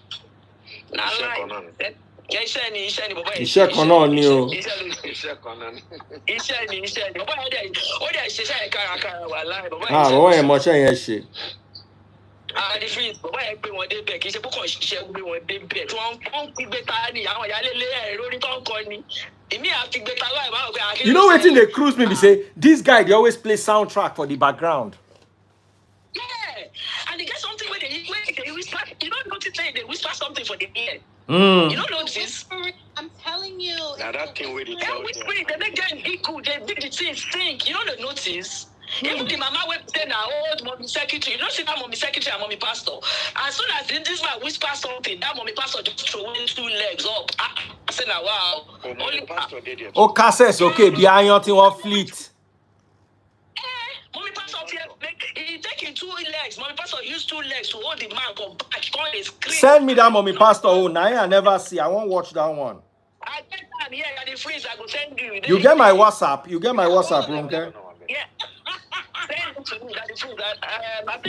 Nah, lie. Iṣẹ́ bàbá yìí. Iṣẹ́ kan náà ni o. Iṣẹ́ kan náà ni. Iṣẹ́ ni. Bàbá yẹn ó dẹ̀ ṣiṣẹ́ kárakára wà láì. Bàbá yẹn mọṣẹ́ yẹn ṣe. The freeze, bàbá yẹn gbé wọn débẹ̀ kì í ṣe púpọ̀ ṣiṣẹ́ gbé wọn débẹ̀ tí wọ́n ń gbé ta ni àwọn ìyálélé ẹ̀ lórí tó ń kọ ni. Èmi àti gbé ta láì máa ń gbé. You know wetin dey cruise me be say this guy dey always play soundtrack for the background. Yeah, and they get something where they whisper. You don't notice they whisper something for the ear. You don't notice. I'm telling you. Now that thing where they whispering, they make them equal. They make the thing stink. You don't notice. Even the mama went there now, old mommy secretary. You don't see that mommy secretary and mommy pastor. As soon as this man whisper something, that mommy pastor just throw in 2 legs up. I said, now, wow. Only pastor did it. Oh, Casses, okay, be iron thing one fleet. Mommy pastor he taking 2 legs. Mommy pastor used 2 legs to hold the man from back. Send me that mommy pastor. Oh, now I never see. I won't watch that one. I get that here at the freeze. I will send you. You get my WhatsApp. You get my WhatsApp, Ronke. Yeah.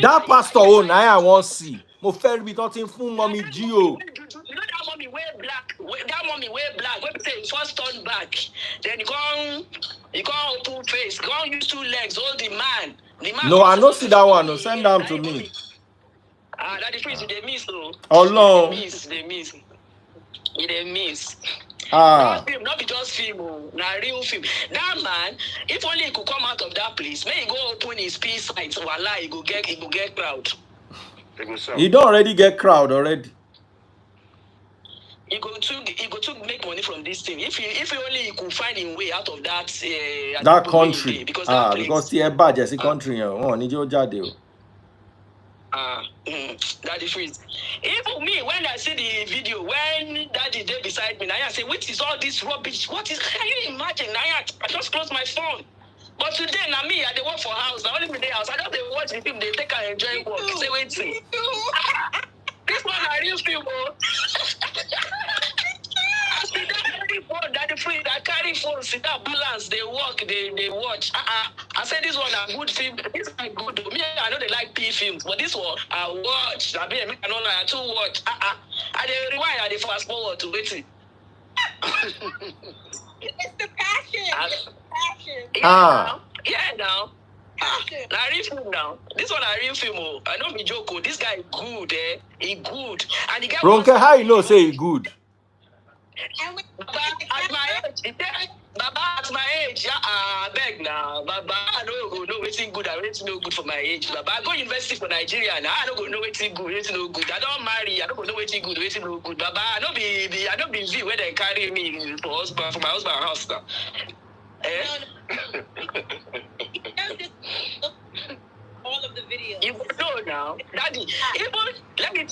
That pastor, oh, now I won't see. Mo fẹ́ be talking full mommy Gio. You know that mommy wear black. That mommy wear black. When you say first turn back, then you can't open face. You can't use 2 legs. Hold the man. No, I don't see that one. No, send them to me. That is freeze. They miss though. Oh no. They miss. Ah. Film, not be just film, na real film. That man, if only he could come out of that place, may he go open his peace site. Voila, he go get crowd. He don't already get crowd already. He go to make money from this thing. If he only could find him way out of that that country. Because because the budget country. Oh, need your jade. That is freeze. Even me, when I see the video, when Daddy day beside me, I say, what is all this rubbish? What is? Can you imagine? I just close my phone. But today, now me, I dey work for house. I only be the house. I just watch the film. They take and enjoy work. Say wait, this one I real film. I carry phone, sit down, balance, they work, they watch. I said this one a good film. This is good. Me, I know they like P films, but this one I watch. I know I too watch. I they rewind, I they fast forward to waiting. It's the passion. Yeah, now. I real film now. This one I real film. I know me joke. This guy good, He good. And he get Ronke, how you know say he good? Baba, at my age, beg now. Baba, I don't know what's good. I don't know good for my age. Baba, I go university for Nigeria now. I don't know what's good. What's no good. I don't marry. I don't know what's good. What's no good. Baba, I don't be V where they carry me for my husband house now. All of the videos. You know now, Daddy. Let me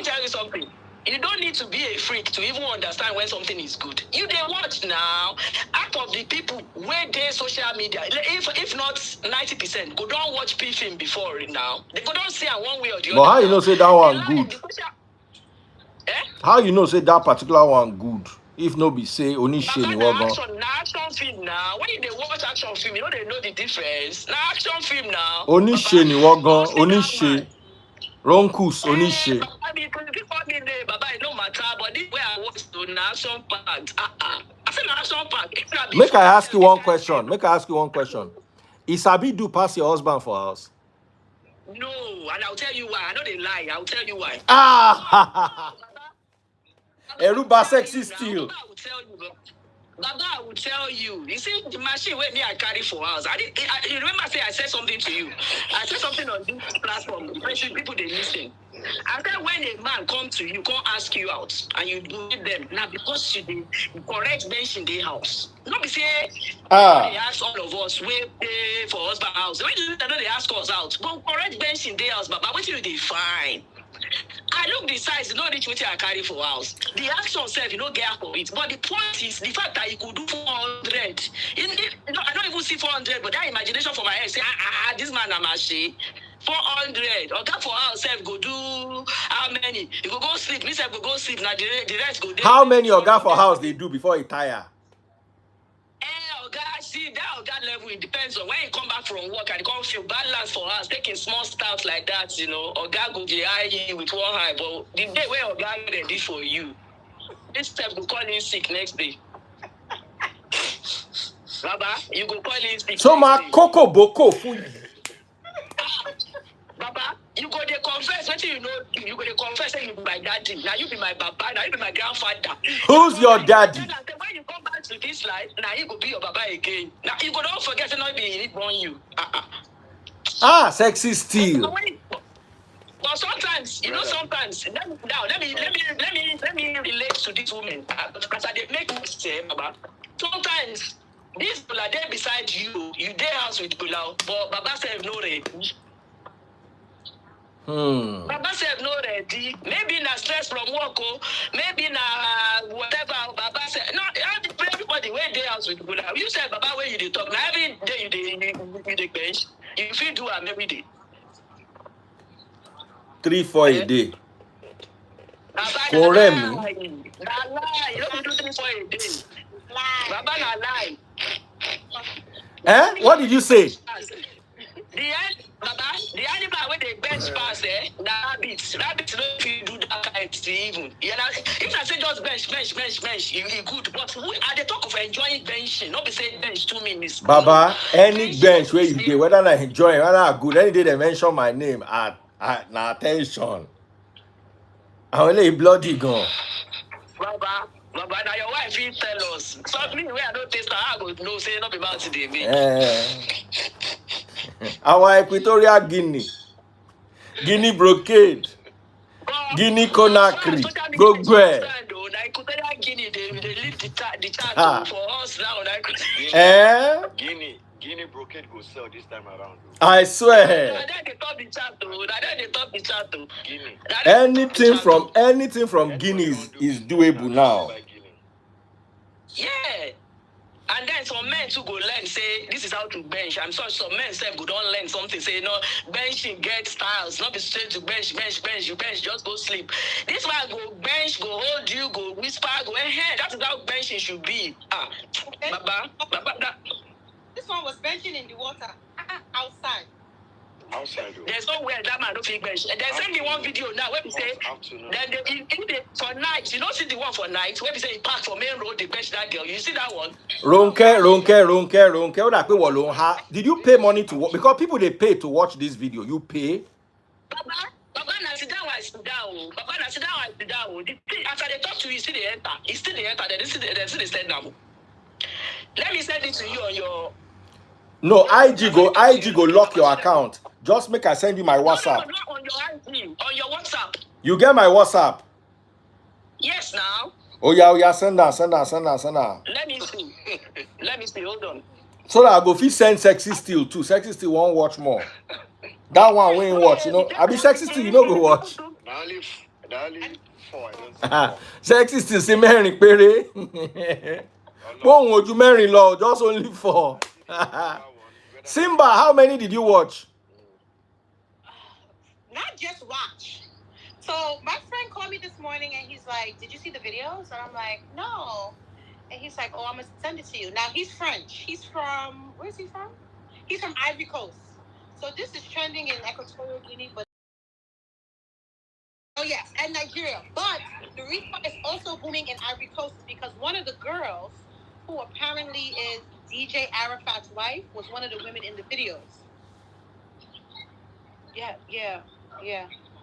tell you something. You don't need to be a freak to even understand when something is good. You they watch now. Out of the people where they social media, if not 90%, go don't watch P film before it now. They go don't see one way or the other. But how you know say that one good? How you know say that particular one good? If no be say only shame action film now. When they watch action film, you know they know the difference. Now action film now. Only shame only shame. Ronkus onishe. Baba, it no matter, but this way I watch the National Park. I said National Park. Make I ask you one question. Is Sabi do pass your husband for house? No, and I'll tell you why. I know they lie. I'll tell you why. Eruba sexy still. Baba, I will tell you. You see, the machine where me I carry for house. You remember I said something to you. I said something on this platform. People they listen. I said when a man come to you, come ask you out, and you do them now because you correct bench in the house. Not be say they ask all of us we pay for husband house. When you know they ask us out, but correct bench in the house. Baba, what you they find? I look the size, you know reach what I carry for house. The action self, you know, get out of it. But the point is the fact that you could do 400. I don't even see 400, but that imagination for my head say, this man I'm ashamed. 400. Oga for house self go do how many? You go sleep. Me self go sleep. Now the rest go there. How many Oga for house they do before he tire? Oga, see that Oga level, it depends on when you come back from work and you come feel balance for us, taking small stuff like that, you know. Oga go be eye you with one eye, but the day where Oga ready for you, this step will call in sick next day. Baba, you go call in sick. So my coco boko food. Baba, you go to confess. What you know? You go to confess that you be my daddy. Now you be my baba. Now you be my grandfather. Who's your daddy? When you come back to this life, now you go be your baba again. Now you go don't forget to not be born you. Sexy still. But sometimes, you know, sometimes. Let me relate to this woman. Because I did make mistake, Baba. Sometimes these people are there beside you. You there house with people, but Baba said no ready. Baba said no ready. Maybe na stress from work, maybe na whatever. Baba said no. Everybody where they house with people. You said Baba where you dey talk. Now every day you dey bench. You feel do am every day. 3-4 a day. Correct me. Na lie. You don't do 3-4 a day. Lie. Baba na lie. What did you say? The animal where they bench pass the rabbits. Rabbits don't feel do that kind of even. You know, if I say just bench, you good. But at the talk of enjoying benching, not be saying bench 2 minutes. Baba, any bench where you get, whether I enjoy, whether I good, any day they mention my name at na attention. I only bloody gone. Baba, now your wife will tell us. Something where I don't taste, I go no say not be about today. Our Equitorial Guinea brocade, Guinea Conakry, go where? Equitorial Guinea, they leave the chat for us now. Guinea brocade go sell this time around. I swear. Anything from Guinea is doable now. Yeah. And then some men too go learn, say, this is how to bench. I'm sorry, some men say, go don't learn something, say, no, benching, get styles, not be straight to bench, you bench, just go sleep. This man go bench, go hold you, go whisper, go ahead. That is how benching should be. Baba, this one was benching in the water, outside. There's nowhere that man don't feel bench. And there's only one video now where we say, for night, you don't see the one for night, where we say he parked for main road, they bench that girl. You see that one? Ronke. Did you pay money to watch? Because people, they pay to watch this video. You pay? Baba, now sit down, I sit down. Baba, now sit down, I sit down. After they talk to you, you see the enter. You see the enter, they see the stand now. Let me send it to you on your... No, IG go lock your account. Just make I send you my WhatsApp. No, on your IG, on your WhatsApp. You get my WhatsApp? Yes, now. Oh yeah, send that. Let me see, hold on. So that I go fit send Sexy Still too. Sexy Still won't watch more. That one we ain't watch, you know. I be Sexy Still, you know go watch. Only 4, I don't Sexy Still say Mary Pere. Won't would you marry law? Just only 4. Simba, how many did you watch? Not just watch. So my friend called me this morning and he's like, did you see the videos? And I'm like, no. And he's like, oh, I'm going to send it to you. Now, he's French. He's from, where is he from? He's from Ivory Coast. So this is trending in Equitorial Guinea, but oh yes, and Nigeria. But the reason why it's also booming in Ivory Coast is because one of the girls, who apparently is DJ Arafat's wife, was one of the women in the videos. Yeah.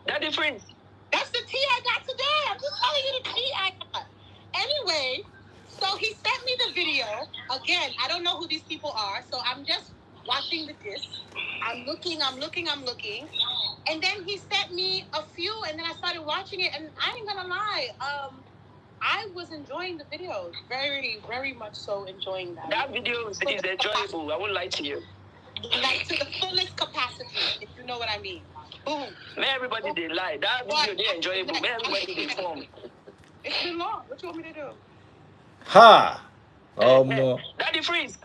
That difference. That's the tea I got today. I'm just telling you the tea I got. Anyway, so he sent me the video. Again, I don't know who these people are, so I'm just watching the disc. I'm looking. And then he sent me a few, and then I started watching it, and I ain't gonna lie, I was enjoying the videos. Very, very much so enjoying that. That video is enjoyable. I won't lie to you. Like to the fullest capacity, if you know what I mean. Boom. Man, everybody they lie. That video they enjoyable. Man, everybody they form. It's been long. What you want me to do? Ha! More. Daddy Freeze.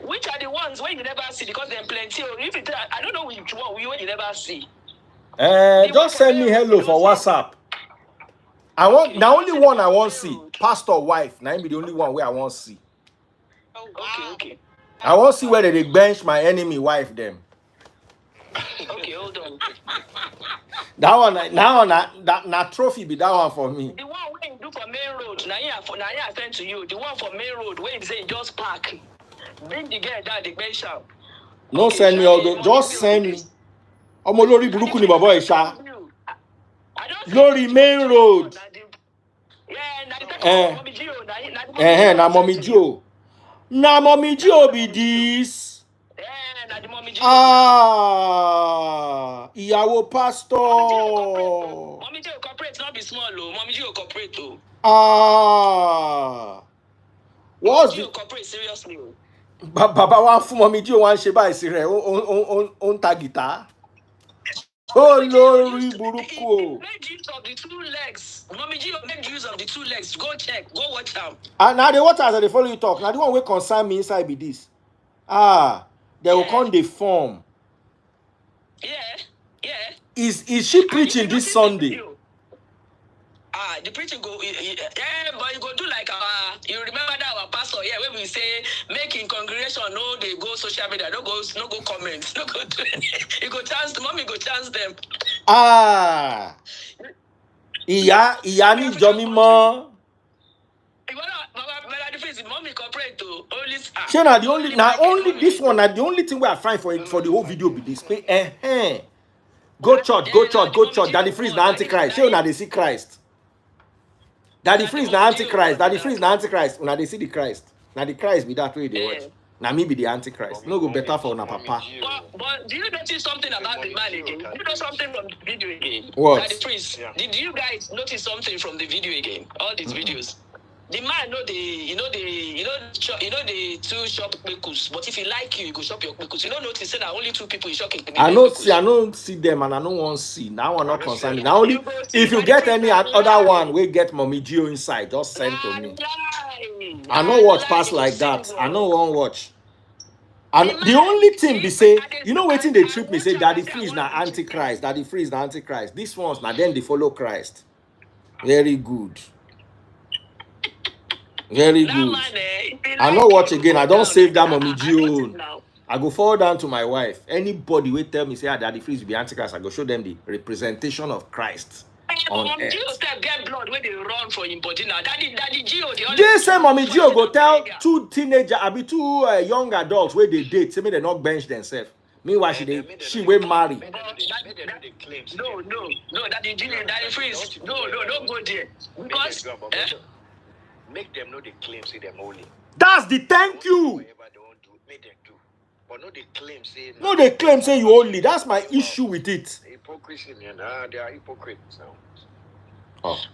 Which are the ones where you never see because they're plenty? If it, I don't know which one you never see. Just send me hello for WhatsApp. I want the only one I want to see. Pastor wife. Now be the only one where I want to see. Oh, wow. Okay. I want to see whether they bench my enemy wife them. Okay, hold on. that trophy be that one for me. The one where you do for main road, now I send to you. The one for main road where you say just park. Bring the girl down the bench out. No send me all those. Just send me. Omo lori buruku ni baba Isha. Lori main road. Na mommy Joe. Na mommy Joe be this. Ìyàwó pastor. Mommy Joe corporate not be small oh. Mommy Joe corporate oh. What's the corporate seriously? Baba wa fún Mommy Joe wan ṣe báyìí sí rẹ̀ on ta guitar. Oh lórí burúkú. Make use of the two legs. Mommy Joe make use of the two legs. Go check. Go watch them. Now the waters they follow you talk. Now the one wey concern me inside be this. They will come the form. Yeah. Is she preaching this Sunday? The preaching go, but you go do like you remember that our pastor, when we say making congregation, no, they go social media, no go comments, no go do it. You go chance, mommy go chance them. Ìyá ni jọmí mọ́. Mommy corporate to only. Shey na the only this one na the only thing we are fine for the whole video be this. Go church. Daddy Freeze na antichrist. Shey una dey see Christ. Daddy Freeze na antichrist. Una dey see the Christ. Na the Christ be that way they watch. Na me be the antichrist. No go better for una papa. But do you notice something about the man again? You know something from the video again? What? Daddy Freeze. Yeah. Did you guys notice something from the video again? All these videos. The man know the two shop pickles, but if he like you, go shop your pickles. You don't notice that only two people you shop in. I don't see them and I don't want to see. Now I'm not concerned. Now only if you get any other one, we get Mommy Gio inside. Just send to me. I know watch pass like that. I know one watch. And the only thing they say, you know, waiting they trip me say Daddy Freeze na antichrist. Daddy Freeze na antichrist. This one's now then they follow Christ. Very good. Very good. I know watch again. I don't save that Mommy Gio. I go forward down to my wife. Anybody will tell me say Daddy Freeze will be antichrist. I go show them the representation of Christ on earth. Get blood when they run for him body now. Daddy Gio. They say Mommy Gio go tell two teenagers, two young adults where they date. Say me they not bench themselves. Meanwhile she will marry. No, Daddy Gio, Daddy Freeze. No, don't go there. Because make them know the claim, say them holy. That's the thank you. Whatever they want to make them do. But no, they claim, say no, they claim, say you holy. That's my issue with it. Hypocrisy, they are hypocrites now.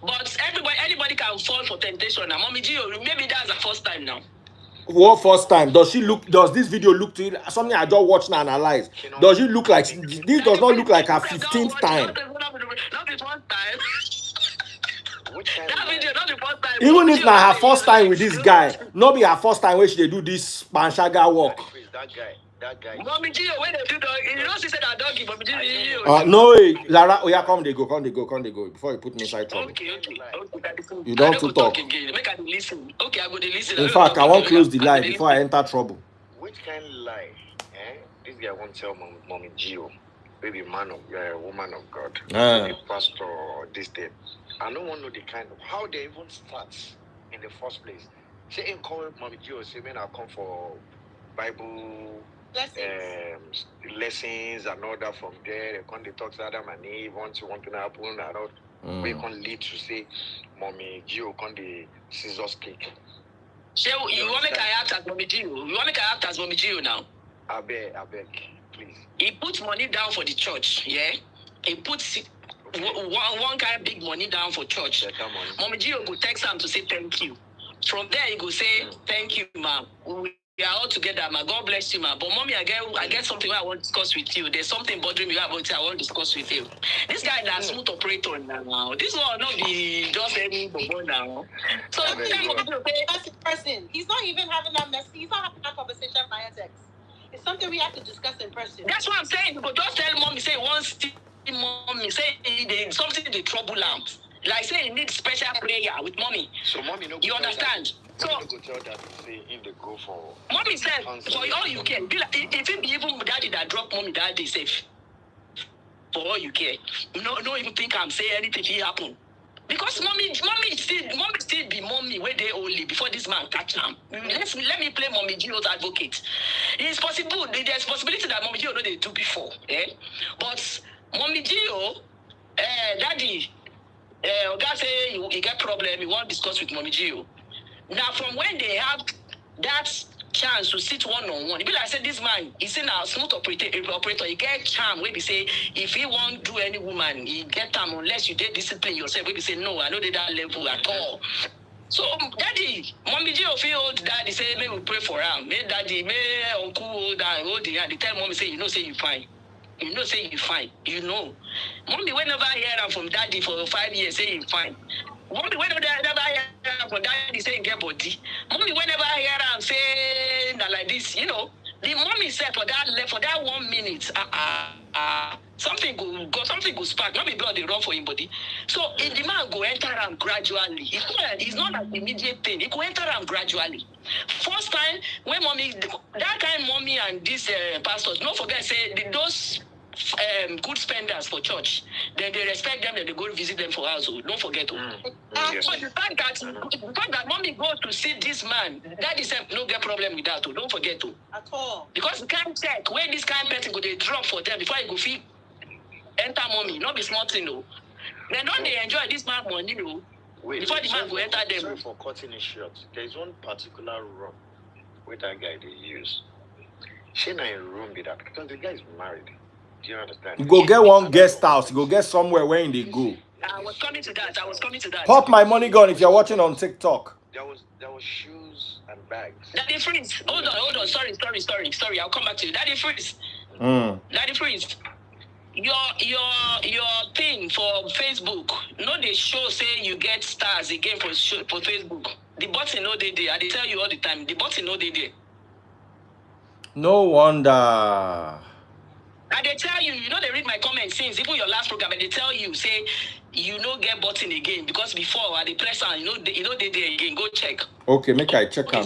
But anybody can fall for temptation now. Mommy Gio, maybe that's the first time now. What first time? Does this video look to you something I just watched and analyze? Does it look like this does not look like her 15th time? Not the first time. That video, not the first time. Even if not her first time with this guy, not be her first time when she do this Banshaga walk. That guy. Mommy Gio, when they do dog, you know she said that doggy, Mommy Gio. No way. Lara, come they go. Before you put me inside trouble. Okay. You don't to talk. Again. Make I listen. Okay, I go to listen. In fact, I won't close the lie before I enter trouble. Which kind of lie? This guy won't tell Mommy Gio, maybe woman of God, maybe pastor or this thing. I don't want to know the kind of how they even start in the first place. Say, ain't call Mommy Gio, say, man, I'll come for Bible lessons and all that from there. They come, they talk to Adam and Eve, want to happen, and all. We can lead to say, Mommy Gio, come the scissors cake. So, you want me to act as Mommy Gio? You want me to act as Mommy Gio now? I beg, please. He puts money down for the church, yeah? He puts one kind of big money down for church. Mommy Gio go text him to say thank you. From there, he go say, thank you, ma'am. are all together, ma. God bless you, ma. But mommy, I get something I want to discuss with you. There's something bothering me about it I want to discuss with you. This guy is a smooth operator now. This one not be just any bobo now. So that's the person. He's not even having that messy. He's not having that conversation via text. It's something we have to discuss in person. That's what I'm saying. But just tell mommy, say once mommy, say something the trouble lamp. Like say he needs special prayer with mommy. So mommy no. You understand? So go tell that say in the go for. Mommy said for all you can. Be like, if it be even daddy that dropped mommy that day safe. For all you care. No even think I'm saying anything if it happen. Because mommy still be mommy where they only before this man catch him. Let me play mommy Gio's advocate. It's possible there's possibility that mommy Gio know they do before, but mommy Gio, daddy, Oga say you get problem, you want to discuss with mommy Gio. Now from when they have that chance to sit one-on-one, it be like I said this man, he's in a smooth operator, he get charm where we say if he won't do any woman, he get time unless you did discipline yourself, where we say no, I know they that level at all. So daddy, mommy G of you daddy say may we pray for him. May daddy, may uncle hold the hand. They tell mommy say you know say you fine. You know say you fine. You know. Mommy whenever I hear him from daddy for 5 years say you fine. Mommy whenever I hear him from daddy say get body. Mommy whenever I hear him say like this, you know. The mommy said for that 1 minute, something go spark. Not be blood they run for him body. So if the man go enter him gradually, it's not an immediate thing. It go enter him gradually. First time when mommy, that kind mommy and this pastors, don't forget say those good spenders for church, then they respect them, then they go visit them for household. Don't forget. Yes. So the fact that mommy goes to see this man, that is no get problem with that. Don't forget to. At all. Because we can't check where this kind of person go they drop for them before you go feel enter mommy. Not be smart thing though. Then don't they enjoy this man money though? Before the man go enter them. Sorry for cutting it short. There is one particular room where that guy they use. She not in room with that because the guy is married. Do you understand? You go get one guest house. You go get somewhere where they go. I was coming to that. Pop my money gun if you're watching on TikTok. There was shoes and bags. Daddy Freeze. Hold on. Sorry. I'll come back to you. Daddy Freeze. Daddy Freeze. Your thing for Facebook. No, they show say you get stars again for Facebook. The button no they there. I tell you all the time. The button no they there. No wonder. And they tell you, they read my comments since even your last program, and they tell you, say, you no get button again because before at the press on, they there again. Go check. Okay, make I check on.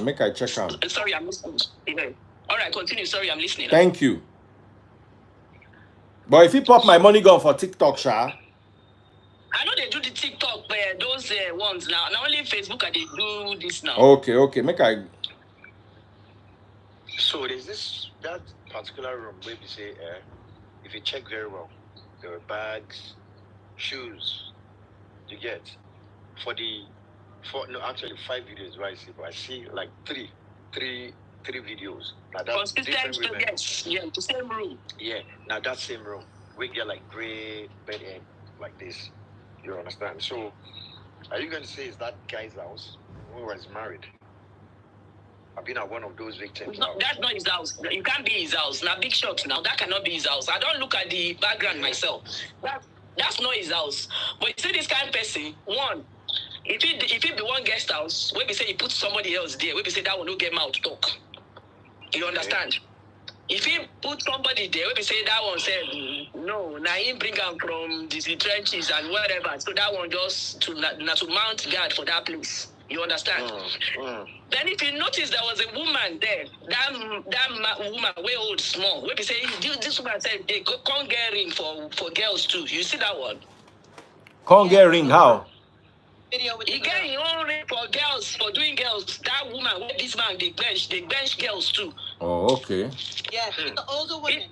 Sorry, I'm listening. All right, continue. Sorry, I'm listening. Thank you. But if you pop my money gun for TikTok, Sha. I know they do the TikTok, those ones now. Not only Facebook, they do this now. Okay, make I. So there's that particular room where we say, if you check very well, there are bags, shoes. You get actually 5 videos. Right? But I see like three videos. Now that's consistent to yes, the same room. Yeah. Now that same room, we get like gray bed end like this. You understand? So, are you going to say is that guy's house who was married? I've been at one of those victims. No, that's not his house. You can't be his house. Now, big shots now. That cannot be his house. I don't look at the background myself. That's not his house. But you see this kind of person, one, if it be one guest house, where we say you put somebody else there, where we say that will not get mouth talk. You understand? If he put somebody there, where we say that one said, no, now he bring him from the trenches and whatever. So that one just to mount guard for that place. You understand? Then if you notice there was a woman there, that woman way old small. Where we say this woman said they can't get ring for girls too. You see that one? Can't get ring how? Video with he get his own ring for girls, for doing girls. That woman where this man they bench girls too. Oh, okay. Yeah, the older women.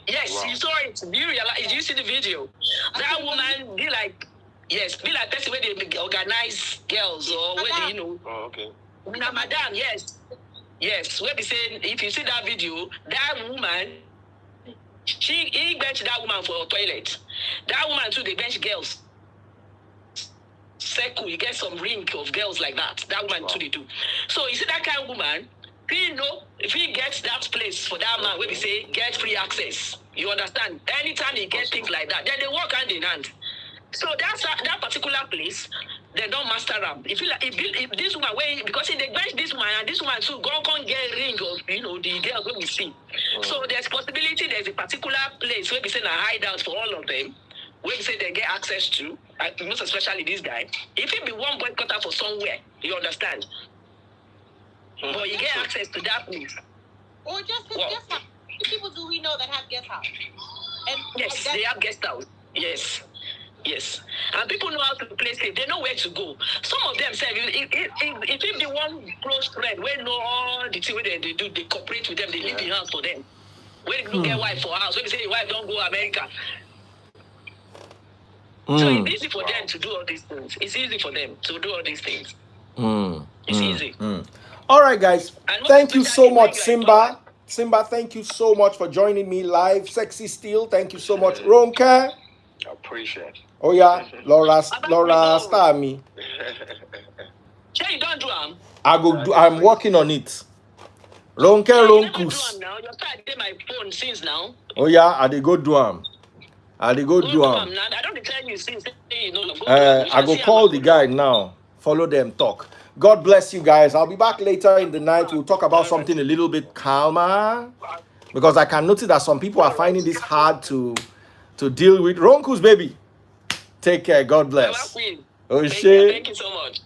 Yes, wow. You saw it. Do you realize? Did you see the video? That woman be like person where they organize girls or where they, Oh, okay. Now, madam, yes. Where they say if you see that video, that woman, he bench that woman for a toilet. That woman too, they bench girls. Circle, you get some ring of girls like that. That woman too, they do. So you see that kind of woman, if he gets that place for that man, where we say get free access. You understand? Anytime he gets things like that, then they work hand in hand. So that's that particular place. They don't master them. If this woman, because they bench this woman and this woman too, can't get ring of the girls when we see. So there's possibility there's a particular place where we say a hideout for all of them, where we say they get access to, most especially this guy. If it be one boy cutter for somewhere, you understand? But you get access to that place. Or just his guest house. How many people do we know that have guest house? And yes, they have guest house. Yes. And people know how to play safe. They know where to go. Some of them say, if the one close friend, where know all the thing where they do, they cooperate with them, they leave the house for them. When they do get wife for house, when they say the wife don't go America. So it's easy for them to do all these things. It's easy for them to do all these things. It's easy. All right, guys. Thank you so much, Simba. Simba, thank you so much for joining me live. Sexy Steel, thank you so much. Ronke. Appreciate. Oh yeah, Laura star me. Sure, you don't do I'm working on it. Ronke Ronkus. Now you start my phone since now. Oh yeah, I dey go do am. I go do am. I don't tell you since I go call the guy now. Follow them talk. God bless you guys. I'll be back later in the night. We'll talk about something a little bit calmer, because I can notice that some people are finding this hard to deal with. Ronkus, baby. Take care. God bless. Thank you so much.